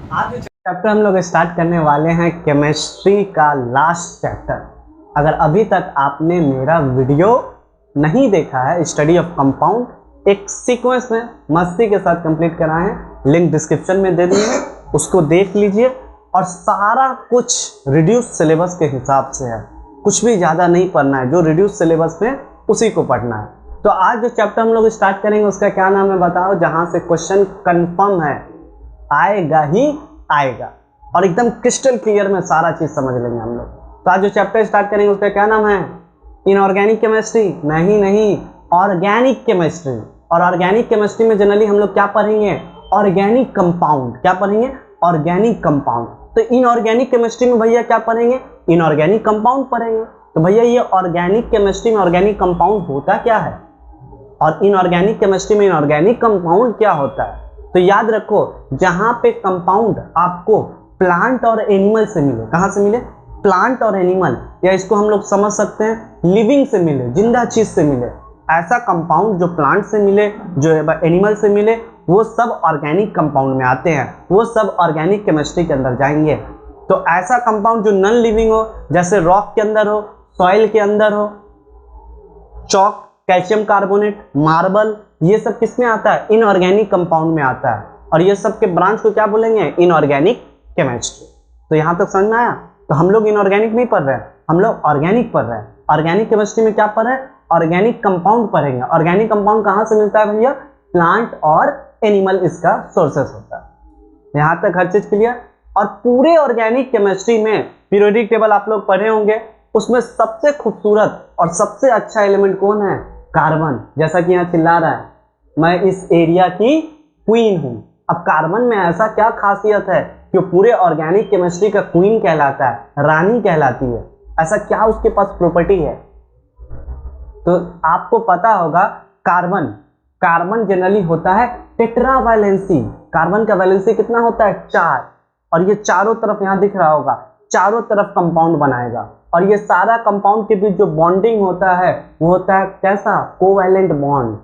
आज जो चैप्टर हम लोग स्टार्ट करने वाले हैं केमिस्ट्री का लास्ट चैप्टर। अगर अभी तक आपने मेरा वीडियो नहीं देखा है स्टडी ऑफ कंपाउंड, एक सीक्वेंस में मस्ती के साथ कंप्लीट कराए हैं, लिंक डिस्क्रिप्शन में दे दिए हैं, उसको देख लीजिए। और सारा कुछ रिड्यूस सिलेबस के हिसाब से है, कुछ भी ज़्यादा नहीं पढ़ना है, जो रिड्यूस सिलेबस में उसी को पढ़ना है। तो आज जो चैप्टर हम लोग स्टार्ट करेंगे उसका क्या नाम है बताओ, जहाँ से क्वेश्चन कंफर्म है, आएगा ही आएगा और एकदम क्रिस्टल क्लियर में सारा चीज समझ लेंगे हम लोग। तो आज जो चैप्टर स्टार्ट करेंगे उसका क्या नाम है, इनऑर्गेनिक केमिस्ट्री। नहीं, ऑर्गेनिक केमिस्ट्री। और ऑर्गेनिक केमिस्ट्री में जनरली हम लोग क्या पढ़ेंगे, ऑर्गेनिक कंपाउंड। क्या पढ़ेंगे, ऑर्गेनिक कंपाउंड। तो इनऑर्गेनिक केमिस्ट्री में भैया क्या पढ़ेंगे, इनऑर्गेनिक कंपाउंड पढ़ेंगे। तो भैया ये ऑर्गेनिक केमिस्ट्री में ऑर्गेनिक कंपाउंड होता क्या है और इनऑर्गेनिक केमिस्ट्री में इनऑर्गेनिक कंपाउंड क्या होता है। तो याद रखो, जहां पे कंपाउंड आपको प्लांट और एनिमल से मिले, कहां से मिले, प्लांट और एनिमल, या इसको हम लोग समझ सकते हैं लिविंग से मिले, जिंदा चीज से मिले, ऐसा कंपाउंड जो प्लांट से मिले, जो एनिमल से मिले, वो सब ऑर्गेनिक कंपाउंड में आते हैं, वो सब ऑर्गेनिक केमिस्ट्री के अंदर जाएंगे। तो ऐसा कंपाउंड जो नॉन लिविंग हो, जैसे रॉक के अंदर हो, सॉइल के अंदर हो, चॉक, कैल्शियम कार्बोनेट, मार्बल, ये सब किस में आता है, इनऑर्गेनिक कंपाउंड में आता है। और ये सब के ब्रांच को क्या बोलेंगे, इनऑर्गेनिक केमिस्ट्री। तो यहां तक समझ में आया। तो हम लोग इनऑर्गेनिक नहीं पढ़ रहे हैं, हम लोग ऑर्गेनिक पढ़ रहे हैं। ऑर्गेनिक केमिस्ट्री में क्या पढ़ रहे हैं, ऑर्गेनिक कंपाउंड पढ़ेंगे। ऑर्गेनिक कंपाउंड कहां से मिलता है भैया, प्लांट और एनिमल इसका सोर्सेस होता है। यहां तक हर चीज क्लियर। और पूरे ऑर्गेनिक केमिस्ट्री में पीरियोडिक टेबल आप लोग पढ़े होंगे, उसमें सबसे खूबसूरत और सबसे अच्छा एलिमेंट कौन है, कार्बन। जैसा कि यहाँ चिल्ला रहा है, मैं इस एरिया की क्वीन हूं। अब कार्बन में ऐसा क्या खासियत है कि पूरे ऑर्गेनिक केमिस्ट्री का क्वीन कहलाता है, रानी कहलाती है, ऐसा क्या उसके पास प्रॉपर्टी है। तो आपको पता होगा, कार्बन जनरली होता है टेट्रावैलेंसी। कार्बन का वैलेंसी कितना होता है, 4। और ये चारों तरफ यहां दिख रहा होगा, चारों तरफ कंपाउंड बनाएगा। और ये सारा कंपाउंड के बीच जो बॉन्डिंग होता है वो होता है कैसा, कोवैलेंट बॉन्ड।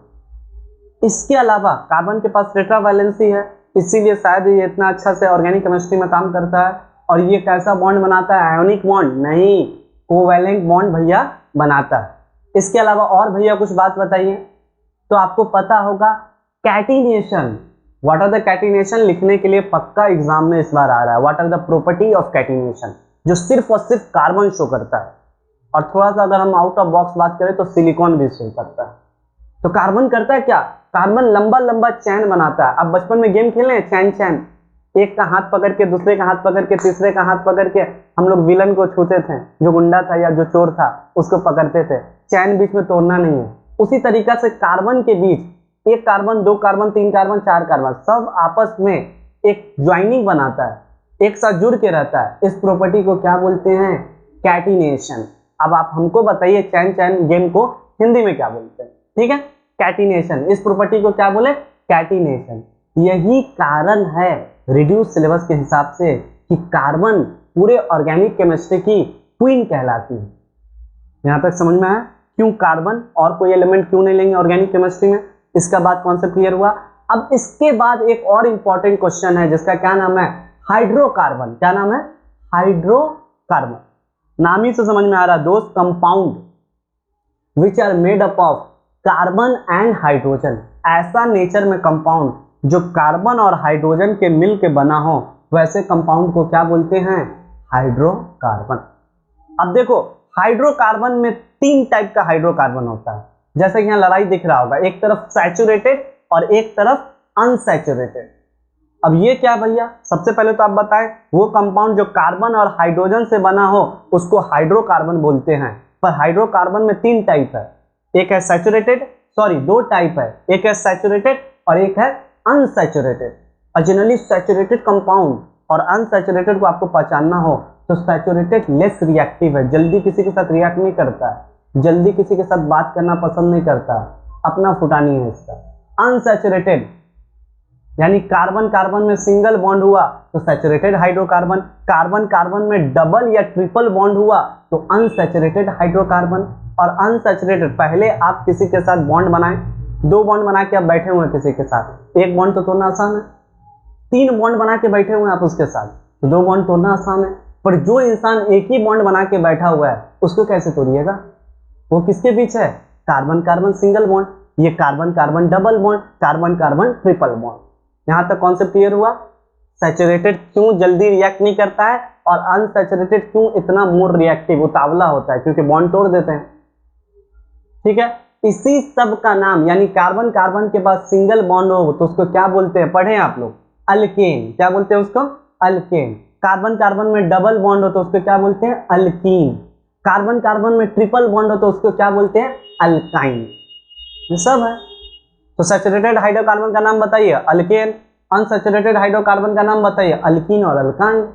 इसके अलावा कार्बन के पास टेट्रावैलेंसी है, इसीलिए शायद ये इतना अच्छा से ऑर्गेनिक केमिस्ट्री में काम करता है। और ये कैसा बॉन्ड बनाता है, आयोनिक बॉन्ड नहीं, कोवैलेंट बॉन्ड भैया बनाता है। इसके अलावा और भैया कुछ बात बताइए। तो आपको पता होगा catenation, what are the catenation लिखने के लिए पक्का एग्जाम में इस बार आ रहा है, what are the property of catenation, जो सिर्फ और सिर्फ कार्बन शो करता है। और थोड़ा सा अगर हम आउट ऑफ बॉक्स बात करें तो सिलिकॉन भी शो करता है। तो कार्बन करता है क्या, कार्बन लंबा लंबा चैन बनाता है। अब बचपन में गेम खेले हैं, चैन, एक का हाथ पकड़ के, दूसरे का हाथ पकड़ के, तीसरे का हाथ पकड़ के हम लोग विलन को छूते थे, जो गुंडा था या जो चोर था उसको पकड़ते थे। चैन बीच में तोड़ना नहीं है। उसी तरीका से कार्बन के बीच एक कार्बन, 2 कार्बन, 3 कार्बन, 4 कार्बन, सब आपस में एक ज्वाइनिंग बनाता है, एक साथ जुड़ के रहता है। इस प्रॉपर्टी को क्या बोलते हैं, कैटिनेशन। अब आप हमको बताइए चैन गेम को हिंदी में क्या बोलते हैं, ठीक है, कैटिनेशन। इस प्रॉपर्टी को क्या बोले, कैटिनेशन। यही कारण है रिड्यूस सिलेबस के हिसाब से कि कार्बन पूरे ऑर्गेनिक केमिस्ट्री की क्वीन कहलाती है। यहां तक समझ में आया क्यों कार्बन, और कोई एलिमेंट क्यों नहीं लेंगे ऑर्गेनिक केमिस्ट्री में, इसका बात कॉन्सेप्ट क्लियर हुआ। अब इसके बाद एक और इंपॉर्टेंट क्वेश्चन है जिसका क्या नाम है, हाइड्रोकार्बन। क्या नाम है, हाइड्रोकार्बन। नाम ही से समझ में आ रहा है दोस्त, compound which are made up of carbon and hydrogen. ऐसा नेचर में कंपाउंड जो कार्बन और हाइड्रोजन के मिल के बना हो, वैसे कंपाउंड को क्या बोलते हैं, हाइड्रोकार्बन। अब देखो, हाइड्रोकार्बन में 3 टाइप का हाइड्रोकार्बन होता है। जैसे कि यहाँ लड़ाई दिख रहा होगा, एक तरफ सैचुरेटेड और एक तरफ अनसैचुरेटेड। अब ये क्या भैया, सबसे पहले तो आप बताएं, वो कंपाउंड जो कार्बन और हाइड्रोजन से बना हो उसको हाइड्रोकार्बन बोलते हैं। पर हाइड्रोकार्बन में 3 टाइप है, एक है सैचुरेटेड, सॉरी 2 टाइप है, एक है सैचुरेटेड और एक है अनसैचुरेटेड। और जनरली सैचुरेटेड कंपाउंड और अनसैचुरेटेड को आपको पहचानना हो तो सैचुरेटेड लेस रिएक्टिव है, जल्दी किसी के साथ रिएक्ट नहीं करता है, जल्दी किसी के साथ बात करना पसंद नहीं करता है, अपना फुटानी है इसका। अनसैचुरेटेड यानी कार्बन कार्बन में सिंगल बॉन्ड हुआ तो सैचुरेटेड हाइड्रोकार्बन, कार्बन कार्बन में डबल या ट्रिपल बॉन्ड हुआ तो अनसैचुरेटेड हाइड्रोकार्बन। और अनसैचुरेटेड, पहले आप किसी के साथ बॉन्ड बनाएं, 2 बॉन्ड बना के आप बैठे हुए हैं किसी के साथ, एक बॉन्ड तो तोड़ना आसान है, 3 बॉन्ड बना के बैठे हुए हैं आप उसके साथ, तो 2 बॉन्ड तोड़ना आसान है, पर जो इंसान एक ही बॉन्ड बना के बैठा हुआ है उसको कैसे तोड़िएगा? वो किसके बीच है? कार्बन कार्बन सिंगल बॉन्ड, ये carbon carbon double bond, carbon carbon triple bond. यहां तक कॉन्सेप्ट क्लियर हुआ? सैचुरेटेड क्यों जल्दी रिएक्ट नहीं करता है और अनसैचुरेटेड क्यों इतना मोर रिएक्टिव उतावला होता है? क्योंकि बॉन्ड तोड़ देते हैं। ठीक है, इसी सब का नाम, यानी कार्बन कार्बन के बाद सिंगल बॉन्ड हो तो उसको क्या बोलते हैं? पढ़े आप लोग? अल्केन। क्या बोलते हैं उसको? अल्केन। कार्बन कार्बन में डबल बॉन्ड हो तो उसको क्या बोलते हैं? अल्कीन। कार्बन कार्बन में ट्रिपल बॉन्ड हो तो उसको क्या बोलते हैं? अल्काइन। ये सब है। तो सैचुरेटेड हाइड्रोकार्बन का नाम बताइए? अल्केन। अनसैचुरेटेड हाइड्रोकार्बन का नाम बताइए? अल्कीन और अल्काइन।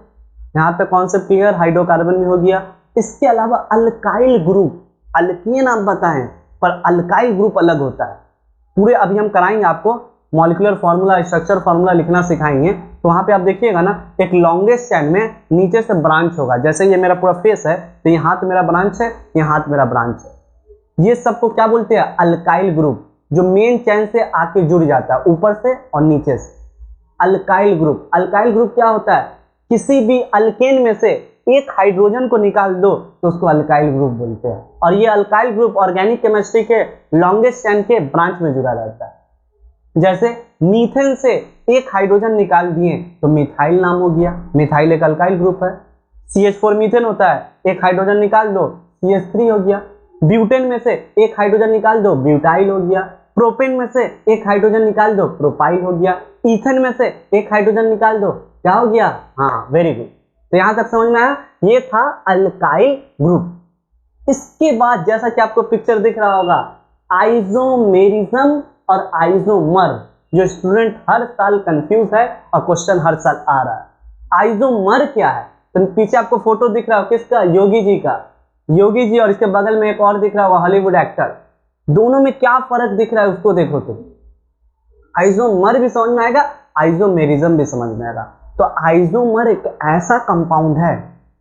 यहाँ पे कॉन्सेप्ट क्लियर, हाइड्रोकार्बन में हो गया। इसके अलावा अल्काइल ग्रुप, अल्कीन आप बताएं पर अल्काइल ग्रुप अलग होता है। पूरे अभी हम कराएंगे आपको, मॉलिक्यूलर फार्मूला, स्ट्रक्चर फार्मूला लिखना सिखाएंगे, तो वहां पे आप देखिएगा ना, एक लॉन्गेस्ट चेन में नीचे से ब्रांच होगा। जैसे ये मेरा पूरा फेस है तो ये हाथ मेरा ब्रांच है, ये हाथ मेरा ब्रांच है। ये सबको क्या बोलते हैं? अल्काइल ग्रुप, जो मेन चेन से आके जुड़ जाता है ऊपर से और नीचे से। Alkyl group. अल्काइल ग्रुप क्या होता है? किसी भी अल्केन में से एक हाइड्रोजन को निकाल दो तो उसको अल्काइल ग्रुप बोलते हैं। और ये अल्काइल ग्रुप ऑर्गेनिक केमिस्ट्री के लॉन्गेस्ट चेन के ब्रांच में जुड़ा रहता है। जैसे मीथेन से एक हाइड्रोजन निकाल दिए तो मिथाइल नाम हो गया, मिथाइल एक अल्काइल ग्रुप है। CH4 मीथेन होता है, एक हाइड्रोजन निकाल दो CH3 हो गया। ब्यूटेन में से एक हाइड्रोजन निकाल दो ब्यूटाइल हो गया। प्रोपेन में से एक हाइड्रोजन निकाल दो प्रोपाइल हो गया। ईथन में से एक हाइड्रोजन निकाल दो, क्या हो गया? हाँ, वेरी गुड। तो यहां तक समझ में आया? ये था अल्काइल ग्रुप। इसके बाद जैसा कि आपको पिक्चर दिख रहा होगा, आइसोमेरिज्म और आइसोमर, जो स्टूडेंट हर साल कंफ्यूज है और क्वेश्चन हर साल आ रहा है। आइसोमर क्या है? तो पीछे आपको फोटो दिख रहा हो किसका? योगी जी का। योगी जी और इसके बगल में एक और दिख रहा होगा हॉलीवुड एक्टर। दोनों में क्या फर्क दिख रहा है उसको देखो तुम। आइसोमर भी समझ में आएगा, आइसोमेरिज्म भी समझ में आएगा। तो आइसोमर एक ऐसा कंपाउंड है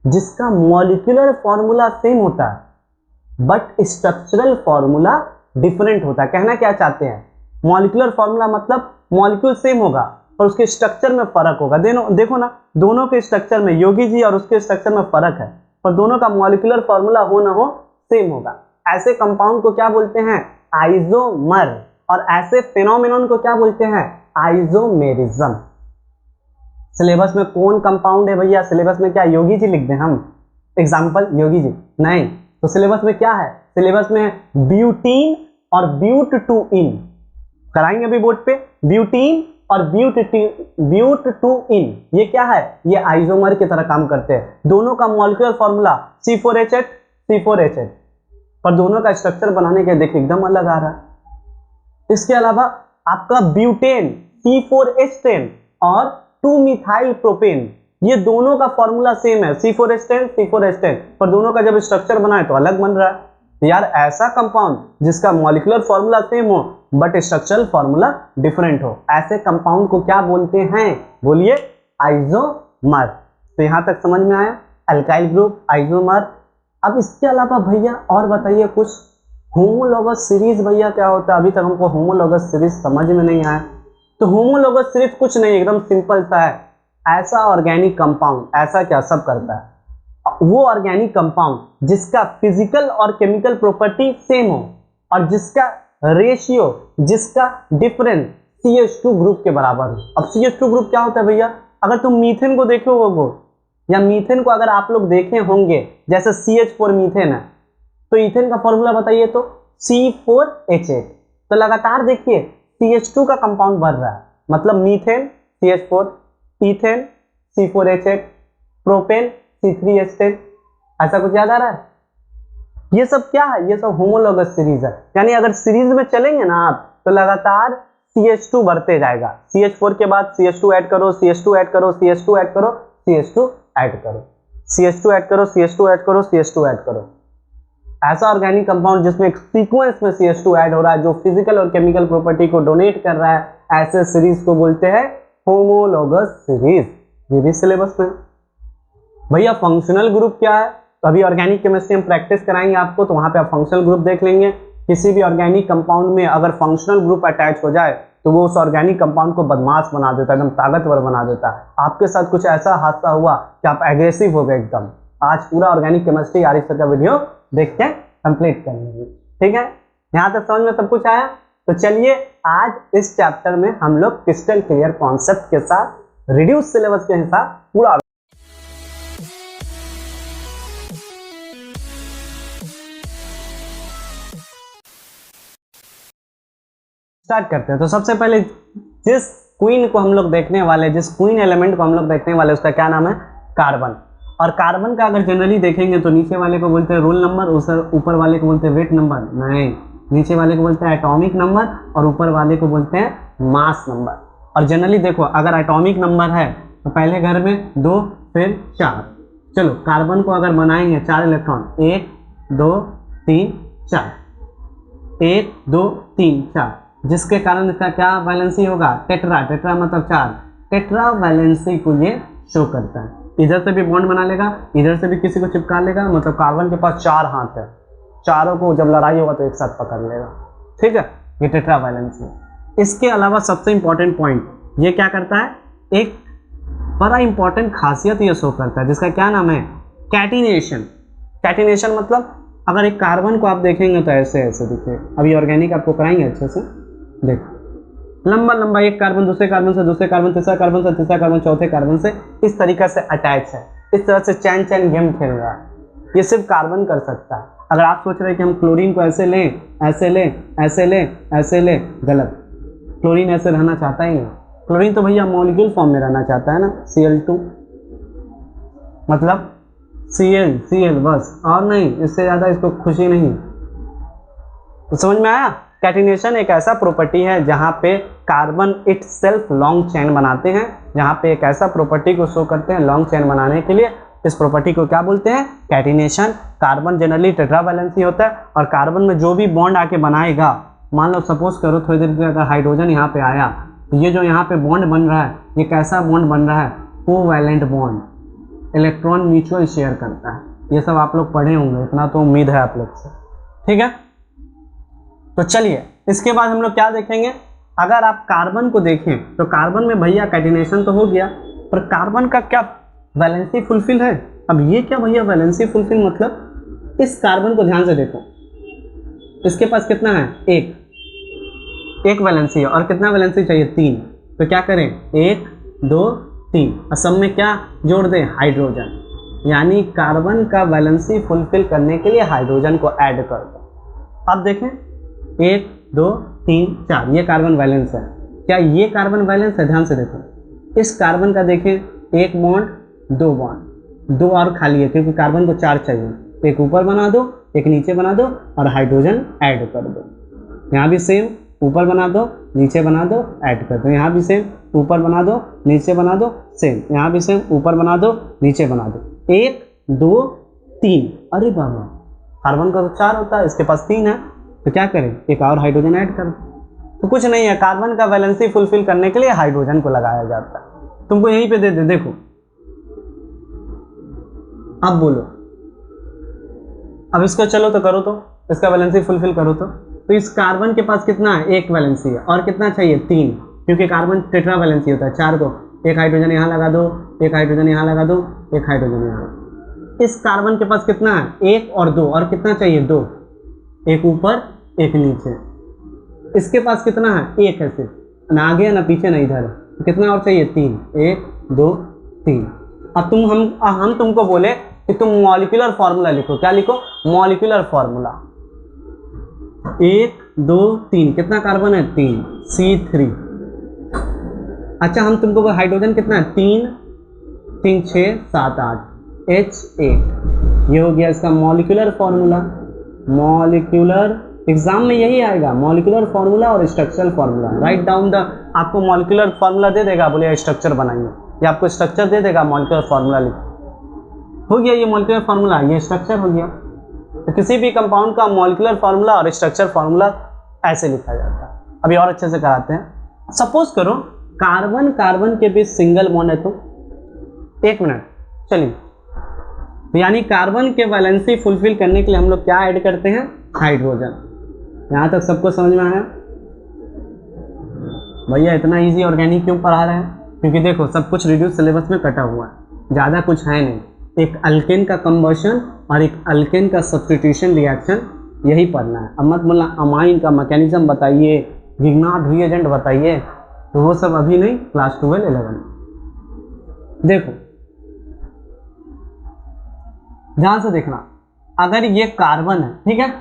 जिसका मॉलिक्यूलर फॉर्मूला सेम होता है बट स्ट्रक्चरल फॉर्मूला डिफरेंट होता है। कहना क्या चाहते हैं? मॉलिक्यूलर फॉर्मूला मतलब मॉलिक्यूल सेम होगा पर उसके स्ट्रक्चर में फर्क होगा। देखो ना, दोनों के स्ट्रक्चर में, योगी जी और उसके स्ट्रक्चर में फर्क है पर दोनों का मॉलिक्यूलर फॉर्मूला हो ना हो सेम होगा। ऐसे कंपाउंड को क्या बोलते हैं? आइसोमर। और ऐसे फिनोमेनन को क्या बोलते हैं? आइसोमेरिज्म। सिलेबस में कौन कंपाउंड है भैया? सिलेबस में क्या योगी जी लिख दें हम? एग्जाम्पल योगी जी नहीं, तो सिलेबस में क्या है? सिलेबस में ब्यूटीन और ब्यूट टू इन कराएंगे अभी बोर्ड पे। ब्यूटीन और ब्यूट टू इन, ये क्या है? ये आइसोमर की तरह काम करते हैं। दोनों का मॉलिक्यूलर फॉर्मूला C4H8 C4H8, पर दोनों का स्ट्रक्चर बनाने के देखिए एकदम अलग आ रहा है। इसके अलावा आपका ब्यूटेन C4H10 और 2-मिथाइल प्रोपेन, ये दोनों का फॉर्मूला सेम है C4H10 C4H10, पर दोनों का जब स्ट्रक्चर बना है तो अलग बन रहा है। यार ऐसा कंपाउंड जिसका मॉलिक्यूलर फॉर्मूला सेम हो बट स्ट्रक्चरल फॉर्मूला डिफरेंट हो, ऐसे कंपाउंड को क्या बोलते हैं? बोलिए, आइसोमर। तो यहां तक समझ में आया? Alkyl group, isomer. अब इसके अलावा भैया और बताइए कुछ। होमोलॉगस सीरीज भैया क्या होता है? अभी तक हमको होमोलॉगस सीरीज समझ में नहीं आया। तो होमोलॉगस सीरीज कुछ नहीं, एकदम सिंपल सा है। ऐसा ऑर्गेनिक कंपाउंड, ऐसा क्या सब करता है, वो ऑर्गेनिक कंपाउंड जिसका फिजिकल और केमिकल प्रॉपर्टी सेम हो और जिसका रेशियो, जिसका डिफरेंस CH2 ग्रुप के बराबर हो। अब CH2 ग्रुप क्या होता है भैया? अगर तुम मीथेन को देखे होगो या मीथेन को अगर आप लोग देखे होंगे, जैसे CH4 मीथेन है तो ईथेन का फॉर्मूला बताइए तो C4H8। तो लगातार देखिए CH2 का कंपाउंड बढ़ रहा है, मतलब methane CH4, ethane C4H8, propane C3H10। ऐसा कुछ याद आ रहा है? ये सब क्या है? ये सब होमोलॉगस सीरीज है। यानी अगर सीरीज में चलेंगे ना आप तो लगातार CH2 बढ़ते जाएगा। CH4 के बाद CH2 ऐड करो, CH2 ऐड करो, CH2 ऐड करो, CH2 ऐड करो, CH2 ऐड करो, CH2 ऐड करो, CH2 ऐड करो। ऐसा ऑर्गेनिक कंपाउंड जिसमें एक सीक्वेंस में CH2 ऐड हो रहा है, जो फिजिकल और केमिकल प्रॉपर्टी को डोनेट कर रहा है, ऐसे सीरीज को बोलते हैं होमोलॉगस सीरीज। ये भी सिलेबस में। भैया फंक्शनल ग्रुप क्या है? तो अभी ऑर्गेनिक केमिस्ट्री हम प्रैक्टिस कराएंगे आपको, तो वहां पे आप फंक्शनल ग्रुप देख लेंगे। किसी भी ऑर्गेनिक कंपाउंड में अगर फंक्शनल ग्रुप अटैच हो जाए तो वो उस ऑर्गेनिक कंपाउंड को बदमाश बना देता है, एकदम ताकतवर बना देता है। आपके साथ कुछ ऐसा हादसा हुआ कि आप एग्रेसिव हो गए एकदम। आज पूरा ऑर्गेनिक केमिस्ट्री आरिफ सर का वीडियो देख के कंप्लीट कर लीजिए, ठीक है। यहाँ तक समझ में सब कुछ आया। तो चलिए आज इस चैप्टर में हम लोग क्रिस्टल क्लियर कॉन्सेप्ट के साथ रिड्यूस सिलेबस के हिसाब पूरा स्टार्ट करते हैं। तो सबसे पहले जिस क्वीन को हम लोग देखने वाले, जिस क्वीन एलिमेंट को हम लोग देखने वाले, उसका क्या नाम है? कार्बन। और कार्बन का अगर जनरली देखेंगे तो नीचे वाले को बोलते हैं रोल नंबर, उस ऊपर वाले को बोलते हैं वेट नंबर। नहीं, नीचे वाले को बोलते हैं एटॉमिक नंबर और ऊपर वाले को बोलते हैं मास नंबर। और जनरली देखो, अगर एटॉमिक नंबर है तो पहले घर में 2 फिर 4। चलो कार्बन को अगर बनाएंगे 4 इलेक्ट्रॉन, 1 2 3 4, 1 2 3 4, जिसके कारण इसका क्या वैलेंसी होगा? टेट्रा। टेट्रा मतलब 4। टेट्रा वैलेंसी को ये शो करता है। इधर से भी बॉन्ड बना लेगा, इधर से भी किसी को चिपका लेगा, मतलब कार्बन के पास 4 हाथ है। चारों को जब लड़ाई होगा तो एक साथ पकड़ लेगा, ठीक है। ये टेट्रा वैलेंसी। इसके अलावा सबसे इंपॉर्टेंट पॉइंट ये क्या करता है? एक बड़ा इंपॉर्टेंट खासियत ये शो करता है जिसका क्या नाम है? कैटिनेशन। कैटिनेशन मतलब अगर एक कार्बन को आप देखेंगे तो ऐसे ऐसे दिखे। अभी ऑर्गेनिक आपको कराएंगे अच्छे से, देखो लंबा लंबा एक कार्बन दूसरे कार्बन से, दूसरे कार्बन तीसरा कार्बन से, तीसरा कार्बन चौथे कार्बन से, इस तरीके से अटैच है। इस तरह से चैन चैन गेम खेल रहा है। ये सिर्फ कार्बन कर सकता है। अगर आप सोच रहे हैं कि हम क्लोरीन को ऐसे लें, ऐसे लें, ऐसे लें, ऐसे लें, गलत। क्लोरीन ऐसे रहना चाहता ही नहीं। क्लोरीन तो भैया मॉलिक्यूल फॉर्म में रहना चाहता है ना, Cl2 मतलब Cl बस, और नहीं, इससे ज़्यादा इसको खुशी नहीं। तो समझ में आया? कैटिनेशन एक ऐसा प्रॉपर्टी है जहाँ पे carbon it self long chain बनाते हैं, जहाँ पे एक ऐसा प्रॉपर्टी को शो करते हैं लॉन्ग चेन बनाने के लिए। इस प्रॉपर्टी को क्या बोलते हैं? Catenation. Carbon generally tetra valency होता है और कार्बन में जो भी बॉन्ड आके बनाएगा, मान लो सपोज करो थोड़ी देर के अगर हाइड्रोजन यहाँ पे आया तो ये जो यहाँ पे बॉन्ड बन रहा है, ये कैसा बॉन्ड बन रहा है? Covalent bond, electron mutual share करता है। ये सब आप लोग पढ़े होंगे, इतना तो उम्मीद है आप लोग से, ठीक है। तो चलिए इसके बाद हम लोग क्या देखेंगे? अगर आप कार्बन को देखें तो कार्बन में भैया कैटिनेशन तो हो गया, पर कार्बन का क्या वैलेंसी फुलफिल है? अब ये क्या भैया वैलेंसी फुलफिल मतलब? इस कार्बन को ध्यान से देखो, इसके पास कितना है? एक वैलेंसी है। और कितना वैलेंसी चाहिए? 3। तो क्या करें? 1 2 3, और सब में क्या जोड़ दें? हाइड्रोजन। यानी कार्बन का वैलेंसी फुलफिल करने के लिए हाइड्रोजन को ऐड कर दो। अब देखें 1 2 3 4, ये कार्बन वैलेंस है। क्या ये कार्बन वैलेंस है? ध्यान से देखो, इस कार्बन का देखें, 1 बॉन्ड 2 बॉन्ड, 2 और खाली है क्योंकि कार्बन को 4 चाहिए। एक ऊपर बना दो, एक नीचे बना दो और हाइड्रोजन ऐड कर दो। यहाँ भी सेम, ऊपर बना दो, नीचे बना दो, ऐड कर दो। यहाँ भी सेम, ऊपर बना दो, नीचे बना दो, सेम। यहाँ भी सेम, ऊपर बना दो, नीचे बना दो। 1 2 3, अरे बाबा, कार्बन का तो 4 होता है, इसके पास 3 है, तो क्या करें? एक और हाइड्रोजन ऐड कर दो। तो कुछ नहीं है, कार्बन का वैलेंसी फुलफिल करने के लिए हाइड्रोजन को लगाया जाता है। तुमको यहीं पे दे दे, देखो। अब बोलो, अब इसको चलो तो करो, तो इसका वैलेंसी फुलफिल करो। तो इस कार्बन के पास कितना है? 1 वैलेंसी है। और कितना चाहिए? 3, क्योंकि कार्बन टेट्रा वैलेंसी होता है। 4 को, एक हाइड्रोजन यहाँ लगा दो, एक हाइड्रोजन यहाँ लगा दो, एक हाइड्रोजन यहाँ। इस कार्बन के पास कितना है? 1 और 2, और कितना चाहिए? 2, एक ऊपर एक नीचे। इसके पास कितना है? 1 है सिर्फ, ना आगे ना पीछे ना इधर। तो कितना और चाहिए? 3, 1 2 3। अब हम तुमको बोले कि तुम मॉलिक्यूलर फार्मूला लिखो। क्या लिखो? Molecular formula. 1 2 3, कितना कार्बन है? 3, C3। अच्छा, हम तुमको हाइड्रोजन कितना है? 3 3 6 7 8, H8। ये हो गया इसका मॉलिक्यूलर फार्मूला। मॉलिक्यूलर एग्जाम में यही आएगा, मॉलिक्यूलर फार्मूला और structural formula. Write down the, आपको मॉलिक्यूलर फार्मूला दे देगा, बोले स्ट्रक्चर बनाइए, या आपको स्ट्रक्चर दे देगा, मॉलिक्यूलर फार्मूला लिखो। हो गया ये मॉलिक्यूलर फार्मूला, ये स्ट्रक्चर हो गया। तो किसी भी कंपाउंड का मॉलिक्यूलर फार्मूला और स्ट्रक्चर फार्मूला ऐसे लिखा जाता है। अभी और अच्छे से कराते हैं। सपोज करो कार्बन कार्बन के बीच सिंगल बॉन्ड है, तो 1 मिनट चलिए, यानी कार्बन के वैलेंसी फुलफिल करने के लिए हम लोग क्या ऐड करते हैं? हाइड्रोजन। यहाँ तक सबको समझ में आया? भैया इतना इजी ऑर्गेनिक क्यों पढ़ा रहे हैं? क्योंकि देखो सब कुछ रिड्यूस सिलेबस में कटा हुआ है, ज़्यादा कुछ है नहीं। एक अल्केन का कंबर्शन और एक अल्केन का सब्स्टिट्यूशन रिएक्शन, यही पढ़ना है। अब मत बोलना अमाइन का मैकेनिज्म बताइए, गिग्नार्ड रीएजेंट बताइए, तो वो सब अभी नहीं, क्लास 12-11। देखो ध्यान से देखना, अगर ये कार्बन है, ठीक है,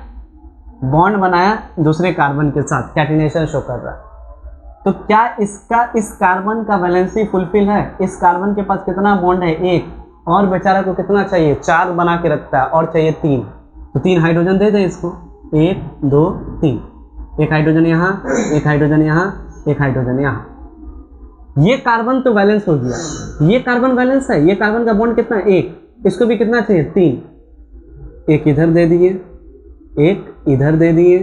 बॉन्ड बनाया दूसरे कार्बन के साथ, कैटिनेशन शो कर रहा है, तो क्या इसका इस कार्बन का वैलेंसी फुलफिल है? इस कार्बन के पास कितना बॉन्ड है? एक, और बेचारा को कितना चाहिए? 4 बना के रखता है, और चाहिए 3, तो 3 हाइड्रोजन दे दें इसको, 1 2 3, एक हाइड्रोजन यहाँ, एक हाइड्रोजन यहाँ, एक हाइड्रोजन यहाँ। ये कार्बन तो बैलेंस हो गया, ये कार्बन बैलेंस है, ये कार्बन का बॉन्ड कितना? 1, इसको भी कितना चाहिए? 3, एक इधर दे दिए, एक इधर दे दिए,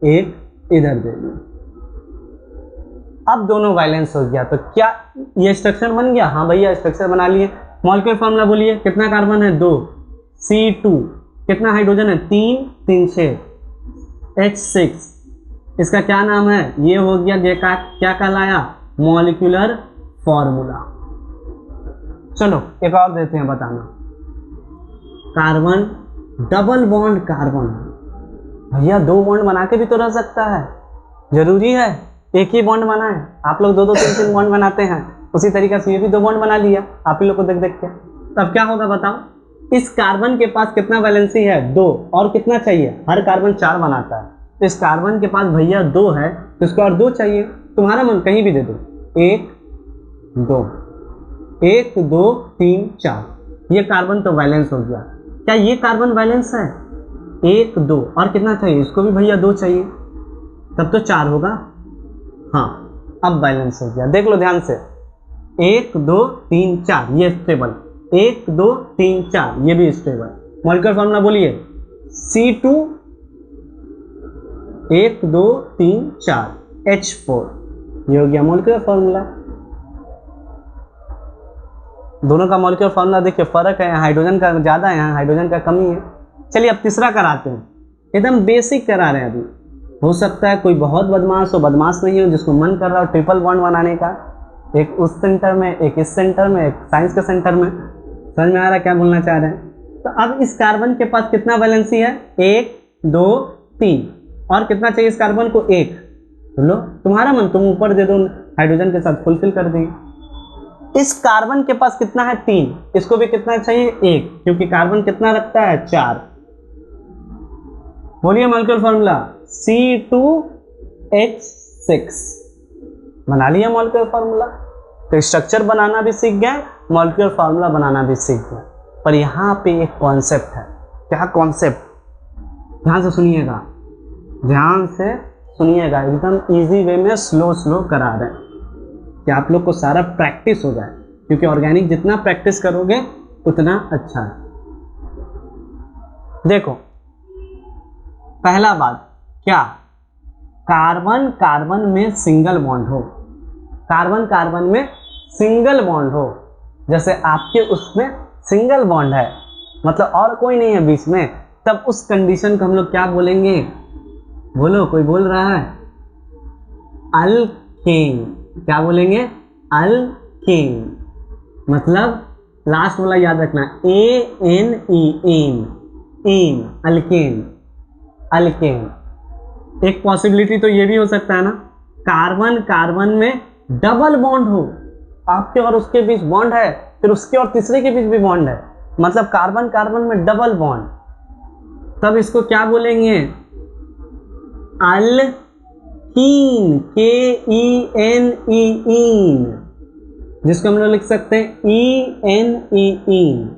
एक इधर दे दिए। अब दोनों बैलेंस हो गया, तो क्या ये स्ट्रक्चर बन गया? हाँ भैया स्ट्रक्चर बना लिए। मॉलिक्यूलर फॉर्मूला बोलिए, कितना कार्बन है? 2, C2, कितना हाइड्रोजन है? 3 3 6, H6। इसका क्या नाम है? ये हो गया, ये का क्या कहलाया? Molecular formula. चलो एक और देते हैं बताना, कार्बन डबल बॉन्ड कार्बन। भैया 2 बॉन्ड बना के भी तो रह सकता है, जरूरी है एक ही बॉन्ड बनाए? आप लोग 2 2 3 3 बॉन्ड बनाते हैं, उसी तरीके से ये भी 2 बॉन्ड बना लिया आप ही लोग को देख देख के। तब क्या होगा बताओ? इस कार्बन के पास कितना वैलेंसी है? 2, और कितना चाहिए? हर कार्बन 4 बनाता है, तो इस कार्बन के पास भैया 2 है, तो इसको और 2 चाहिए। तुम्हारा मन कहीं भी दे दो, 1 2, 1 2 3 4, ये कार्बन तो बैलेंस हो गया। क्या ये कार्बन बैलेंस है? 1 2, और कितना चाहिए? इसको भी भैया 2 चाहिए, तब तो 4 होगा। हाँ अब बैलेंस हो गया, देख लो ध्यान से, 1 2 3 4, ये स्टेबल, 1 2 3 4, ये भी स्टेबल। मॉलिक्यूलर फॉर्मूला बोलिए, C2 1 2 3 4 H4, ये हो गया मॉलिक्यूलर फॉर्मूला। दोनों का मॉलिक्यूलर फॉर्मूला देखिए फर्क है, हाइड्रोजन का ज़्यादा है, यहाँ हाइड्रोजन का कमी है। चलिए अब तीसरा कराते हैं, एकदम बेसिक करा रहे हैं अभी। हो सकता है कोई बहुत बदमाश हो, बदमाश नहीं हो, जिसको मन कर रहा हो ट्रिपल बॉन्ड बनाने का, एक उस सेंटर में, एक इस सेंटर में, एक साइंस के सेंटर में। समझ में आ रहा है क्या बोलना चाह रहे हैं? तो अब इस कार्बन के पास कितना वैलेंसी है? 1 2 3, और कितना चाहिए इस कार्बन को? 1। तो लो तुम्हारा मन, तुम ऊपर दे दो, हाइड्रोजन के साथ फुलफिल कर देंगे। इस कार्बन के पास कितना है? 3, इसको भी कितना चाहिए? 1, क्योंकि कार्बन कितना रखता है? 4। बोलिए मॉलिक्यूलर फॉर्मूला, C2H6। बना लिया मॉलिक्यूलर फार्मूला। तो स्ट्रक्चर बनाना भी सीख गए, मॉलिक्यूलर फार्मूला बनाना भी सीख गए। पर यहाँ पे एक कॉन्सेप्ट है। क्या कॉन्सेप्ट? ध्यान से सुनिएगा, ध्यान से सुनिएगा, एकदम इजी वे में स्लो स्लो करा रहे हैं कि आप लोग को सारा प्रैक्टिस हो जाए, क्योंकि ऑर्गेनिक जितना प्रैक्टिस करोगे उतना अच्छा है। देखो पहला बात, क्या कार्बन कार्बन में सिंगल बॉन्ड हो, कार्बन कार्बन में सिंगल बॉन्ड हो, जैसे आपके उसमें सिंगल बॉन्ड है, मतलब और कोई नहीं है बीच में, तब उस कंडीशन को हम लोग क्या बोलेंगे? बोलो, कोई बोल रहा है? अल्केन। क्या बोलेंगे? अल्केन। मतलब लास्ट वाला याद रखना, ANE, एन, अल्केन, अल्केन। एक पॉसिबिलिटी तो ये भी हो सकता है ना, कार्बन कार्बन में डबल बॉन्ड हो, आपके और उसके बीच बॉन्ड है, फिर उसके और तीसरे के बीच भी बॉन्ड है, मतलब कार्बन कार्बन में डबल बॉन्ड, तब इसको क्या बोलेंगे? अल्कीन, KENE, ईन, जिसको हम लोग लिख सकते हैं ENE, ईन।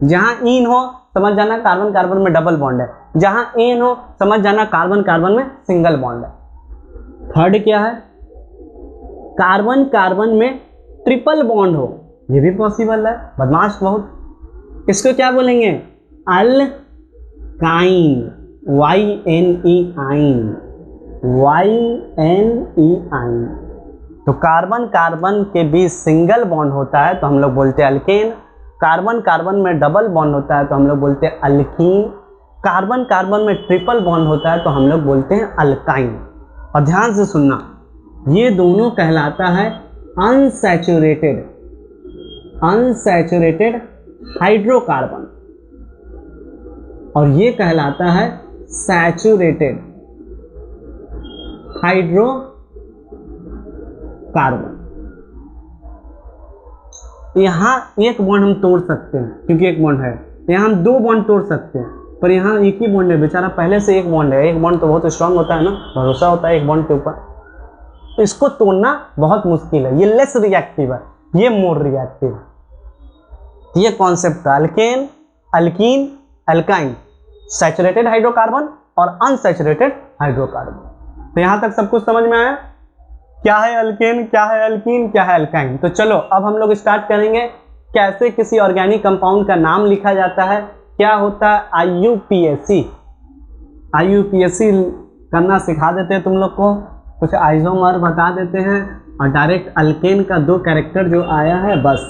जहां ईन हो समझ जाना कार्बन कार्बन में डबल बॉन्ड है, जहां एन हो समझ जाना कार्बन कार्बन में सिंगल बॉन्ड है। थर्ड क्या है? कार्बन कार्बन में ट्रिपल बॉन्ड हो, ये भी पॉसिबल है, बदमाश बहुत। इसको क्या बोलेंगे? अल्काइन, YNE, आइन, YNE, आइन। तो कार्बन कार्बन के बीच सिंगल बॉन्ड होता है तो हम लोग बोलते हैं अल्केन, कार्बन कार्बन में डबल बॉन्ड होता है तो हम लोग बोलते हैं अल्कीन, कार्बन कार्बन में ट्रिपल बॉन्ड होता है तो हम लोग बोलते हैं अल्काइन। और ध्यान से सुनना, ये दोनों कहलाता है अनसैचुरेटेड हाइड्रोकार्बन, और ये कहलाता है सैचुरेटेड हाइड्रोकार्बन। यहाँ एक बॉन्ड हम तोड़ सकते हैं क्योंकि एक बॉन्ड है, यहाँ हम 2 बॉन्ड तोड़ सकते हैं, पर यहाँ एक ही बॉन्ड है, बेचारा पहले से एक बॉन्ड है। एक बॉन्ड तो बहुत स्ट्रांग होता है ना, भरोसा होता है एक बॉन्ड के ऊपर, तो इसको तोड़ना बहुत मुश्किल है। ये लेस रिएक्टिव है, ये मोर रिएक्टिव है। ये कॉन्सेप्ट था alkane, alkyne, alkyne, saturated hydrocarbon और अनसैचुरेटेड हाइड्रोकार्बन। तो यहाँ तक सब कुछ समझ में आया? क्या है अल्केन, क्या है अल्कीन, क्या है अल्काइन। तो चलो अब हम लोग स्टार्ट करेंगे कैसे किसी ऑर्गेनिक कंपाउंड का नाम लिखा जाता है, क्या होता है IUPAC। IUPAC करना सिखा देते हैं तुम लोग को, कुछ आइसोमर बता देते हैं, और डायरेक्ट अल्केन का 2 कैरेक्टर जो आया है बस,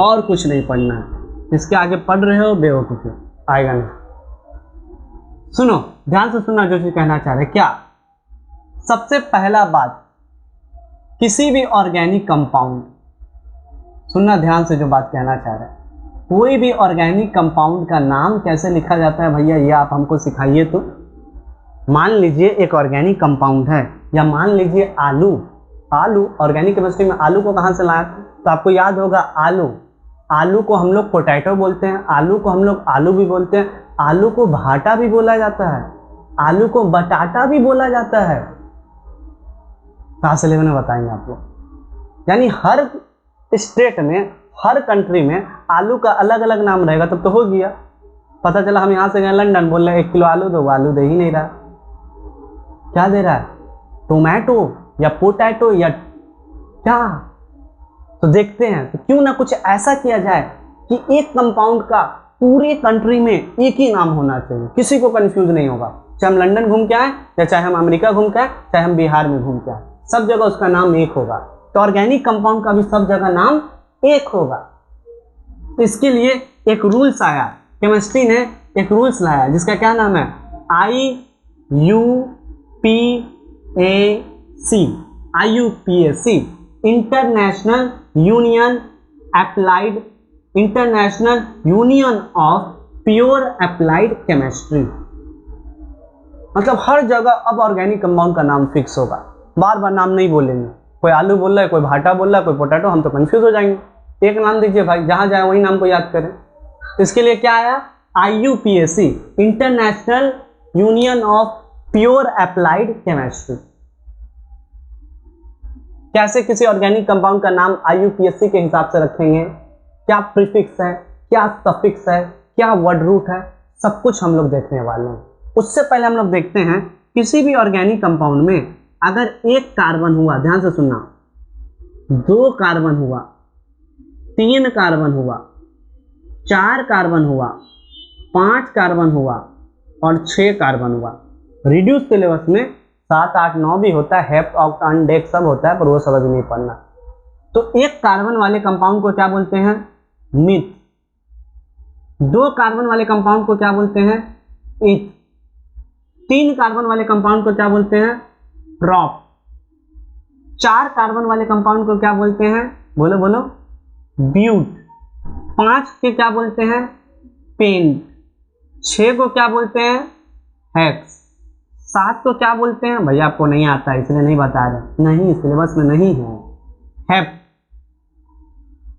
और कुछ नहीं पढ़ना है। इसके आगे पढ़ रहे हो बेवकूफ़ी, आएगा नहीं। सुनो, ध्यान से सुनना जो चीज कहना चाह रहे। क्या सबसे पहला बात, किसी भी ऑर्गेनिक कंपाउंड, सुनना ध्यान से जो बात कहना चाह रहे हैं, कोई भी ऑर्गेनिक कंपाउंड का नाम कैसे लिखा जाता है भैया, ये आप हमको सिखाइए। तो मान लीजिए एक ऑर्गेनिक कंपाउंड है, या मान लीजिए आलू ऑर्गेनिक केमिस्ट्री में आलू को कहाँ से लाया, तो आपको याद होगा आलू को हम लोग पोटैटो बोलते हैं, आलू को हम लोग आलू भी बोलते हैं, आलू को भाटा भी बोला जाता है, आलू को बटाटा भी बोला जाता है। क्लास 11 में बताएंगे आप लोग। यानी हर स्टेट में, हर कंट्री में आलू का अलग अलग नाम रहेगा, तब तो हो गया। पता चला हम यहाँ से गए लंदन, बोल रहे 1 किलो आलू दो, आलू दे ही नहीं रहा। क्या दे रहा है, टोमेटो या पोटैटो या क्या। तो देखते हैं, तो क्यों ना कुछ ऐसा किया जाए कि एक कंपाउंड का पूरे कंट्री में एक ही नाम होना चाहिए, किसी को कंफ्यूज नहीं होगा। चाहे हम लंदन घूम के आए, या चाहे हम अमेरिका घूम के आए, चाहे हम बिहार में घूम के आए, सब जगह उसका नाम एक होगा। तो ऑर्गेनिक कंपाउंड का भी सब जगह नाम एक होगा। तो इसके लिए एक रूल्स आया, केमिस्ट्री ने एक रूल्स लाया, जिसका क्या नाम है IUPAC, international union of pure applied chemistry. मतलब हर जगह अब ऑर्गेनिक कंपाउंड का नाम फिक्स होगा, बार बार नाम नहीं बोलेंगे। कोई आलू बोल रहा है, कोई भाटा बोल रहा है, कोई पोटैटो, हम तो कंफ्यूज हो जाएंगे। एक नाम दीजिए भाई, जहां जाए वही नाम को याद करें। इसके लिए क्या आया, IUPAC, international union of pure applied chemistry. कैसे किसी ऑर्गेनिक कंपाउंड का नाम IUPAC के हिसाब से रखेंगे, क्या प्रीफिक्स है, क्या सफिक्स है, क्या वर्ड रूट है, सब कुछ हम लोग देखने वाले हैं। उससे पहले हम लोग देखते हैं, किसी भी ऑर्गेनिक कंपाउंड में अगर 1 कार्बन हुआ, ध्यान से सुनना, 2 कार्बन हुआ, 3 कार्बन हुआ, 4 कार्बन हुआ, 5 कार्बन हुआ और 6 कार्बन हुआ। रिड्यूस सिलेबस में 7, 8, 9 भी होता है, हेप्ट, ऑक्टेन, डेक सब होता है, पर वो सब अभी नहीं पढ़ना। तो 1 कार्बन वाले कंपाउंड को क्या बोलते हैं, मिथ। 2 कार्बन वाले कंपाउंड को क्या बोलते हैं, इथ। 3 कार्बन वाले कंपाउंड को क्या बोलते हैं, प्रॉप। 4 कार्बन वाले कंपाउंड को क्या बोलते हैं, बोलो बोलो, ब्यूट। 5 के क्या बोलते हैं, पेंट। 6 को क्या बोलते हैं, हेक्स। 7 को क्या बोलते हैं, भैया आपको नहीं आता है इसलिए नहीं बता रहे, नहीं सिलेबस में नहीं है, हेप्ट।